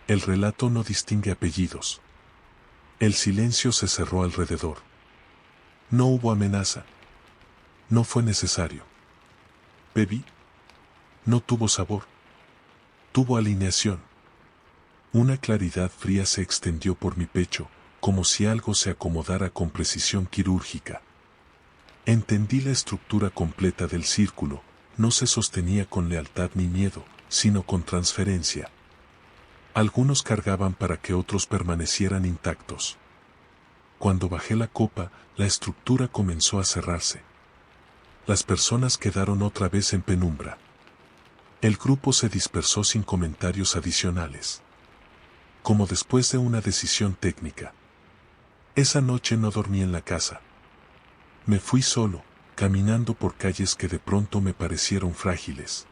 El relato no distingue apellidos. El silencio se cerró alrededor. No hubo amenaza. No fue necesario. Bebí. No tuvo sabor. Tuvo alineación. Una claridad fría se extendió por mi pecho, como si algo se acomodara con precisión quirúrgica. Entendí la estructura completa del círculo, no se sostenía con lealtad ni miedo, sino con transferencia. Algunos cargaban para que otros permanecieran intactos. Cuando bajé la copa, la estructura comenzó a cerrarse. Las personas quedaron otra vez en penumbra. El grupo se dispersó sin comentarios adicionales. Como después de una decisión técnica. Esa noche no dormí en la casa. Me fui solo, caminando por calles que de pronto me parecieron frágiles.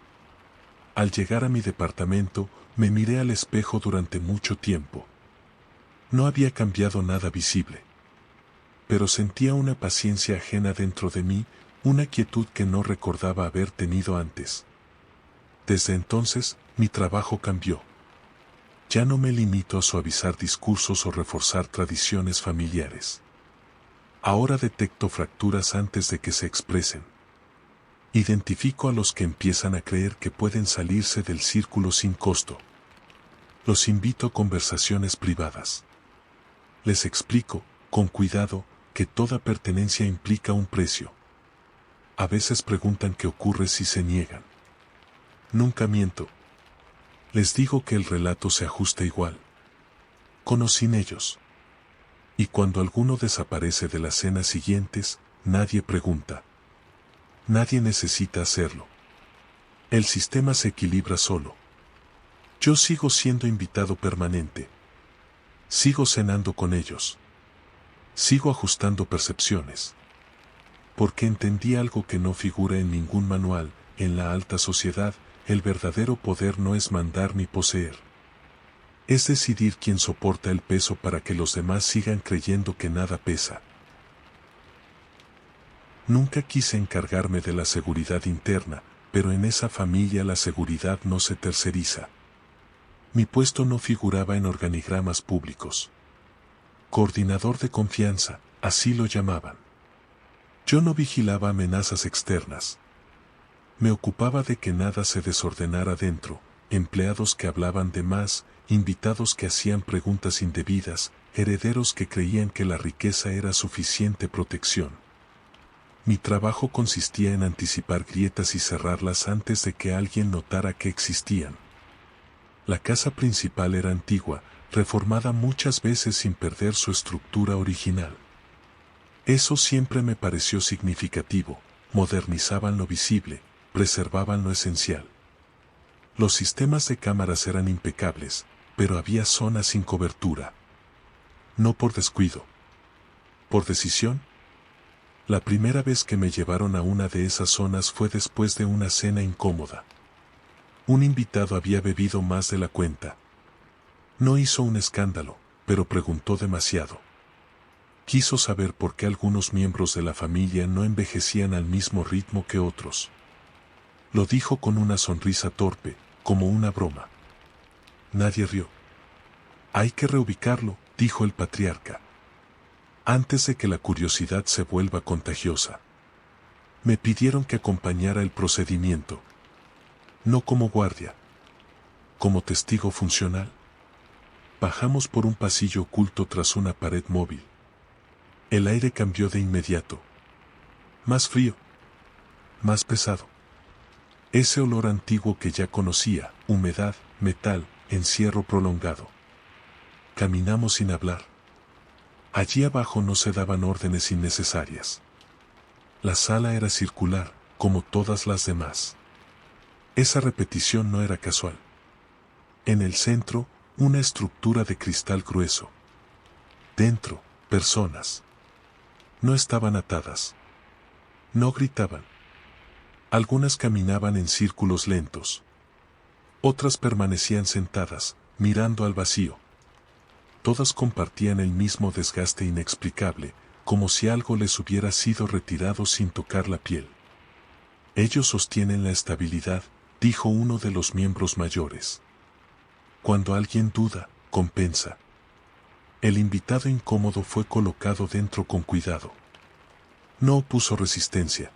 Al llegar a mi departamento, me miré al espejo durante mucho tiempo. No había cambiado nada visible. Pero sentía una paciencia ajena dentro de mí, una quietud que no recordaba haber tenido antes. Desde entonces, mi trabajo cambió. Ya no me limito a suavizar discursos o reforzar tradiciones familiares. Ahora detecto fracturas antes de que se expresen. Identifico a los que empiezan a creer que pueden salirse del círculo sin costo. Los invito a conversaciones privadas. Les explico, con cuidado, que toda pertenencia implica un precio. A veces preguntan qué ocurre si se niegan. Nunca miento. Les digo que el relato se ajusta igual. Con o sin ellos. Y cuando alguno desaparece de las cenas siguientes, nadie pregunta. Nadie necesita hacerlo. El sistema se equilibra solo. Yo sigo siendo invitado permanente. Sigo cenando con ellos. Sigo ajustando percepciones. Porque entendí algo que no figura en ningún manual: en la alta sociedad, el verdadero poder no es mandar ni poseer. Es decidir quién soporta el peso para que los demás sigan creyendo que nada pesa. Nunca quise encargarme de la seguridad interna, pero en esa familia la seguridad no se terceriza. Mi puesto no figuraba en organigramas públicos. Coordinador de confianza, así lo llamaban. Yo no vigilaba amenazas externas. Me ocupaba de que nada se desordenara dentro: empleados que hablaban de más, invitados que hacían preguntas indebidas, herederos que creían que la riqueza era suficiente protección. Mi trabajo consistía en anticipar grietas y cerrarlas antes de que alguien notara que existían. La casa principal era antigua, reformada muchas veces sin perder su estructura original. Eso siempre me pareció significativo: modernizaban lo visible, preservaban lo esencial. Los sistemas de cámaras eran impecables, pero había zonas sin cobertura. No por descuido. ¿Por decisión? La primera vez que me llevaron a una de esas zonas fue después de una cena incómoda. Un invitado había bebido más de la cuenta. No hizo un escándalo, pero preguntó demasiado. Quiso saber por qué algunos miembros de la familia no envejecían al mismo ritmo que otros. Lo dijo con una sonrisa torpe, como una broma. Nadie rió. Hay que reubicarlo, dijo el patriarca, antes de que la curiosidad se vuelva contagiosa. Me pidieron que acompañara el procedimiento. No como guardia. Como testigo funcional. Bajamos por un pasillo oculto tras una pared móvil. El aire cambió de inmediato. Más frío. Más pesado. Ese olor antiguo que ya conocía: humedad, metal, encierro prolongado. Caminamos sin hablar. Allí abajo no se daban órdenes innecesarias. La sala era circular, como todas las demás. Esa repetición no era casual. En el centro, una estructura de cristal grueso. Dentro, personas. No estaban atadas. No gritaban. Algunas caminaban en círculos lentos. Otras permanecían sentadas, mirando al vacío. Todas compartían el mismo desgaste inexplicable, como si algo les hubiera sido retirado sin tocar la piel. Ellos sostienen la estabilidad, dijo uno de los miembros mayores. Cuando alguien duda, compensa. El invitado incómodo fue colocado dentro con cuidado. No opuso resistencia.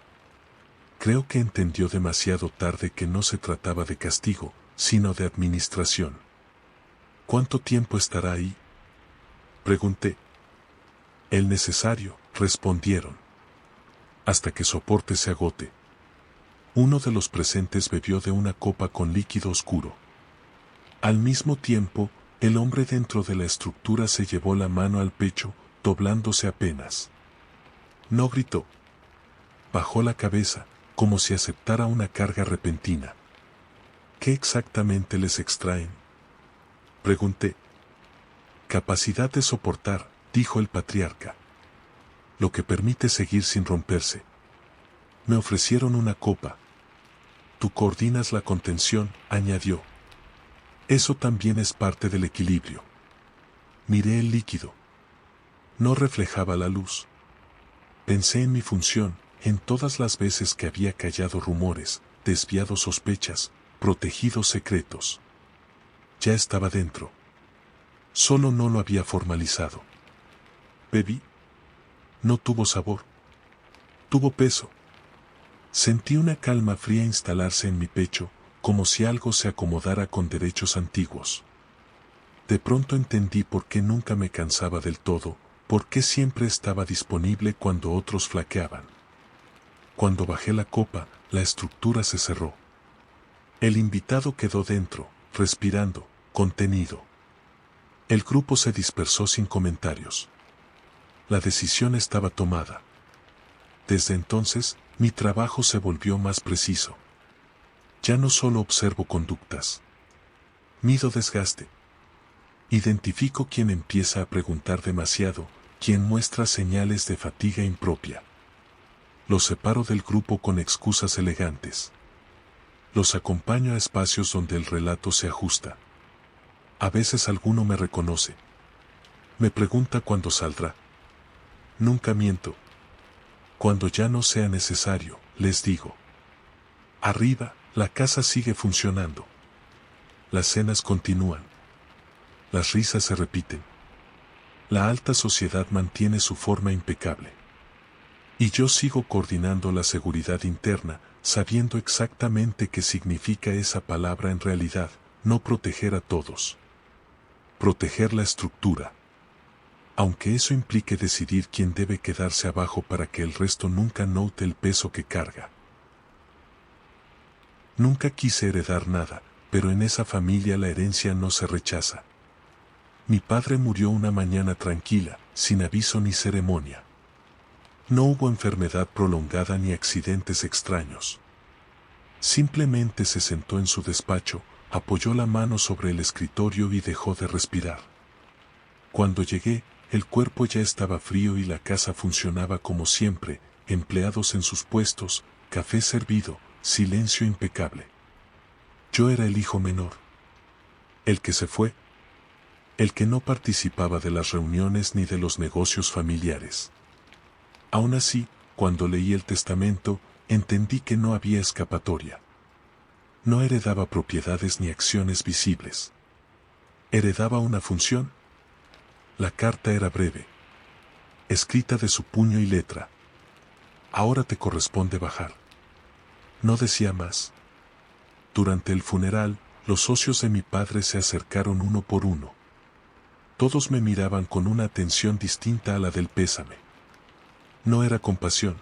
Creo que entendió demasiado tarde que no se trataba de castigo, sino de administración. ¿Cuánto tiempo estará ahí?, pregunté. El necesario, respondieron. Hasta que soporte se agote. Uno de los presentes bebió de una copa con líquido oscuro. Al mismo tiempo, el hombre dentro de la estructura se llevó la mano al pecho, doblándose apenas. No gritó. Bajó la cabeza, como si aceptara una carga repentina. ¿Qué exactamente les extraen?, pregunté. Capacidad de soportar, dijo el patriarca. Lo que permite seguir sin romperse. Me ofrecieron una copa. Tú coordinas la contención, añadió. Eso también es parte del equilibrio. Miré el líquido. No reflejaba la luz. Pensé en mi función, en todas las veces que había callado rumores, desviado sospechas, protegido secretos. Ya estaba dentro. Solo no lo había formalizado. Bebí. No tuvo sabor. Tuvo peso. Sentí una calma fría instalarse en mi pecho, como si algo se acomodara con derechos antiguos. De pronto entendí por qué nunca me cansaba del todo, por qué siempre estaba disponible cuando otros flaqueaban. Cuando bajé la copa, la estructura se cerró. El invitado quedó dentro, respirando, contenido. El grupo se dispersó sin comentarios. La decisión estaba tomada. Desde entonces, mi trabajo se volvió más preciso. Ya no solo observo conductas. Mido desgaste. Identifico quien empieza a preguntar demasiado, quien muestra señales de fatiga impropia. Los separo del grupo con excusas elegantes. Los acompaño a espacios donde el relato se ajusta. A veces alguno me reconoce. Me pregunta cuándo saldrá. Nunca miento. Cuando ya no sea necesario, les digo. Arriba, la casa sigue funcionando. Las cenas continúan. Las risas se repiten. La alta sociedad mantiene su forma impecable. Y yo sigo coordinando la seguridad interna, sabiendo exactamente qué significa esa palabra en realidad, no proteger a todos. Proteger la estructura. Aunque eso implique decidir quién debe quedarse abajo para que el resto nunca note el peso que carga. Nunca quise heredar nada, pero en esa familia la herencia no se rechaza. Mi padre murió una mañana tranquila, sin aviso ni ceremonia. No hubo enfermedad prolongada ni accidentes extraños. Simplemente se sentó en su despacho, apoyó la mano sobre el escritorio y dejó de respirar. Cuando llegué, el cuerpo ya estaba frío y la casa funcionaba como siempre, empleados en sus puestos, café servido, silencio impecable. Yo era el hijo menor. El que se fue. El que no participaba de las reuniones ni de los negocios familiares. Aún así, cuando leí el testamento, entendí que no había escapatoria. No heredaba propiedades ni acciones visibles. Heredaba una función. La carta era breve. Escrita de su puño y letra. Ahora te corresponde bajar. No decía más. Durante el funeral, los socios de mi padre se acercaron uno por uno. Todos me miraban con una atención distinta a la del pésame. No era compasión.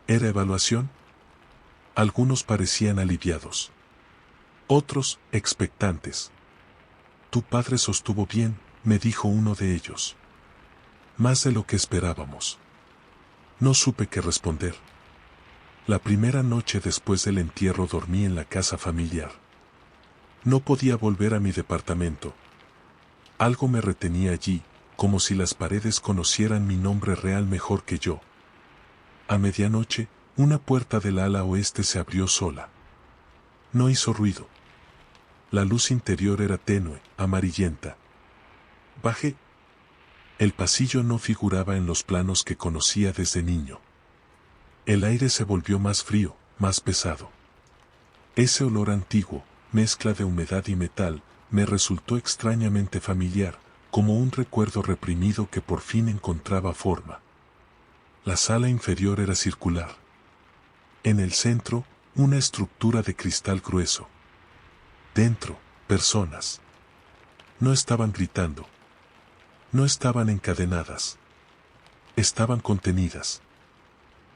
¿Era evaluación? Algunos parecían aliviados. Otros, expectantes. Tu padre sostuvo bien, me dijo uno de ellos. Más de lo que esperábamos. No supe qué responder. La primera noche después del entierro dormí en la casa familiar. No podía volver a mi departamento. Algo me retenía allí, como si las paredes conocieran mi nombre real mejor que yo. A medianoche, una puerta del ala oeste se abrió sola. No hizo ruido. La luz interior era tenue, amarillenta. Bajé. El pasillo no figuraba en los planos que conocía desde niño. El aire se volvió más frío, más pesado. Ese olor antiguo, mezcla de humedad y metal, me resultó extrañamente familiar, como un recuerdo reprimido que por fin encontraba forma. La sala inferior era circular. En el centro, una estructura de cristal grueso. Dentro, personas. No estaban gritando. No estaban encadenadas. Estaban contenidas.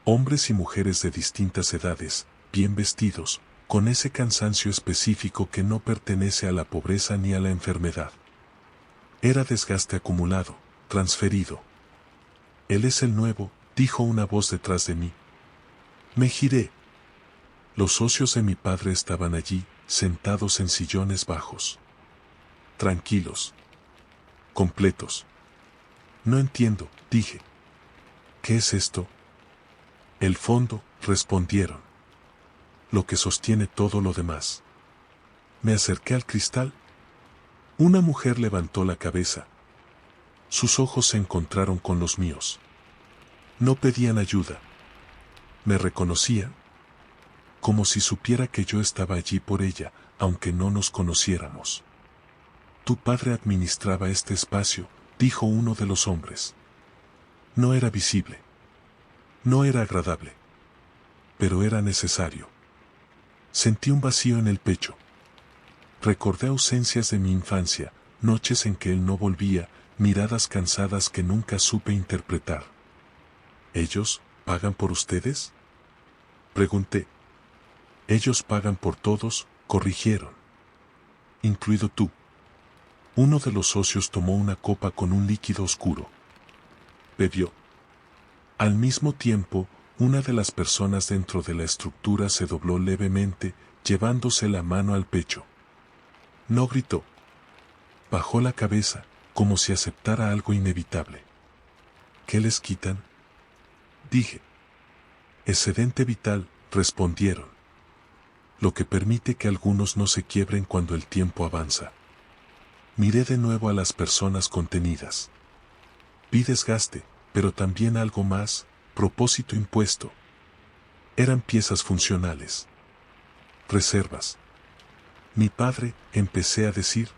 Hombres y mujeres de distintas edades, bien vestidos, con ese cansancio específico que no pertenece a la pobreza ni a la enfermedad. Era desgaste acumulado, transferido. Él es el nuevo, dijo una voz detrás de mí. Me giré. Los socios de mi padre estaban allí, sentados en sillones bajos. Tranquilos. Completos. No entiendo, dije. ¿Qué es esto? El fondo, respondieron. Lo que sostiene todo lo demás. Me acerqué al cristal. Una mujer levantó la cabeza. Sus ojos se encontraron con los míos. No pedían ayuda. Me reconocía, como si supiera que yo estaba allí por ella, aunque no nos conociéramos. Tu padre administraba este espacio, dijo uno de los hombres. No era visible. No era agradable. Pero era necesario. Sentí un vacío en el pecho. Recordé ausencias de mi infancia, noches en que él no volvía, miradas cansadas que nunca supe interpretar. ¿Ellos pagan por ustedes? Pregunté. Ellos pagan por todos, corrigieron. Incluido tú. Uno de los socios tomó una copa con un líquido oscuro. Bebió. Al mismo tiempo, una de las personas dentro de la estructura se dobló levemente, llevándose la mano al pecho. No gritó. Bajó la cabeza, como si aceptara algo inevitable. ¿Qué les quitan? Dije. Excedente vital, respondieron. Lo que permite que algunos no se quiebren cuando el tiempo avanza. Miré de nuevo a las personas contenidas. Vi desgaste, pero también algo más, propósito impuesto. Eran piezas funcionales. Reservas. Mi padre, empecé a decir.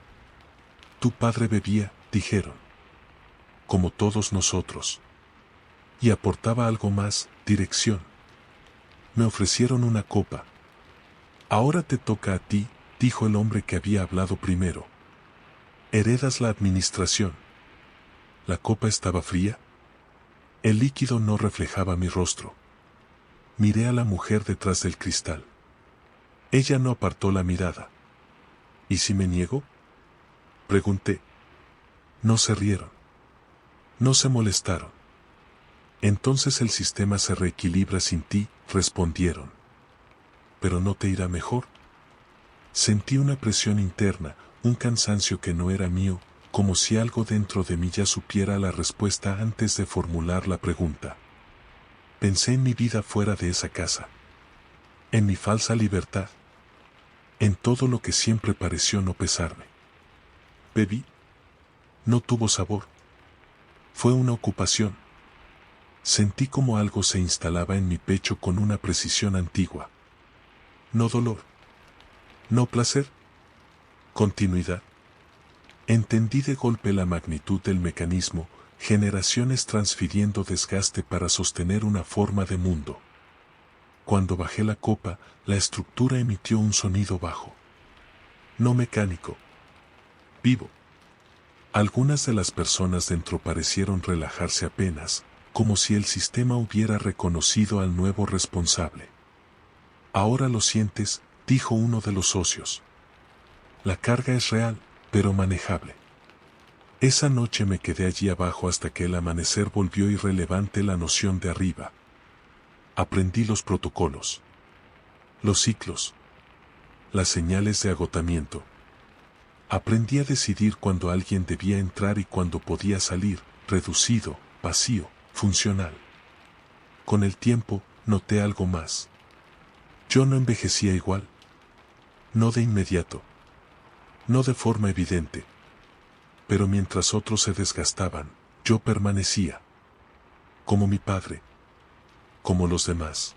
Tu padre bebía, dijeron. Como todos nosotros. Y aportaba algo más, dirección. Me ofrecieron una copa. Ahora te toca a ti, dijo el hombre que había hablado primero. Heredas la administración. ¿La copa estaba fría? El líquido no reflejaba mi rostro. Miré a la mujer detrás del cristal. Ella no apartó la mirada. ¿Y si me niego? Pregunté. No se rieron. No se molestaron. Entonces el sistema se reequilibra sin ti, respondieron. ¿Pero no te irá mejor? Sentí una presión interna, un cansancio que no era mío, como si algo dentro de mí ya supiera la respuesta antes de formular la pregunta. Pensé en mi vida fuera de esa casa. En mi falsa libertad. En todo lo que siempre pareció no pesarme. Bebí. No tuvo sabor. Fue una ocupación. Sentí como algo se instalaba en mi pecho con una precisión antigua. No dolor. No placer. Continuidad. Entendí de golpe la magnitud del mecanismo, generaciones transfiriendo desgaste para sostener una forma de mundo. Cuando bajé la copa, la estructura emitió un sonido bajo. No mecánico. Vivo. Algunas de las personas dentro parecieron relajarse apenas, como si el sistema hubiera reconocido al nuevo responsable. Ahora lo sientes, dijo uno de los socios. La carga es real, pero manejable. Esa noche me quedé allí abajo hasta que el amanecer volvió irrelevante la noción de arriba. Aprendí los protocolos, los ciclos, las señales de agotamiento. Aprendí a decidir cuándo alguien debía entrar y cuándo podía salir, reducido, vacío, funcional. Con el tiempo, noté algo más. Yo no envejecía igual. No de inmediato. No de forma evidente. Pero mientras otros se desgastaban, yo permanecía. Como mi padre. Como los demás.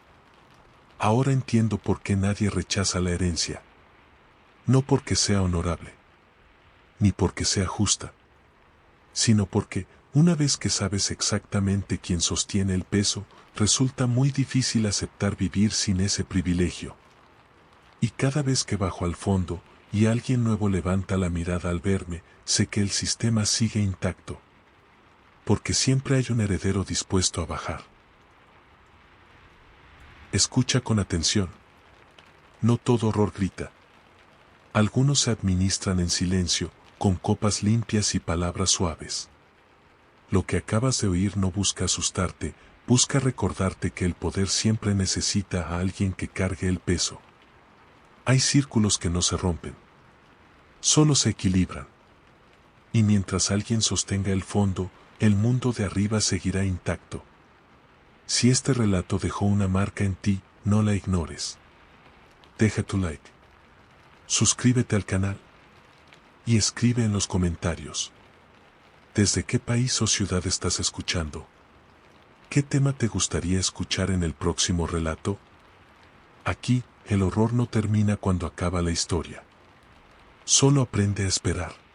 Ahora entiendo por qué nadie rechaza la herencia. No porque sea honorable. Ni porque sea justa. Sino porque, una vez que sabes exactamente quién sostiene el peso, resulta muy difícil aceptar vivir sin ese privilegio. Y cada vez que bajo al fondo, y alguien nuevo levanta la mirada al verme, sé que el sistema sigue intacto. Porque siempre hay un heredero dispuesto a bajar. Escucha con atención. No todo horror grita. Algunos se administran en silencio, con copas limpias y palabras suaves. Lo que acabas de oír no busca asustarte, busca recordarte que el poder siempre necesita a alguien que cargue el peso. Hay círculos que no se rompen. Solo se equilibran. Y mientras alguien sostenga el fondo, el mundo de arriba seguirá intacto. Si este relato dejó una marca en ti, no la ignores. Deja tu like. Suscríbete al canal. Y escribe en los comentarios. ¿Desde qué país o ciudad estás escuchando? ¿Qué tema te gustaría escuchar en el próximo relato? Aquí, el horror no termina cuando acaba la historia. Solo aprende a esperar.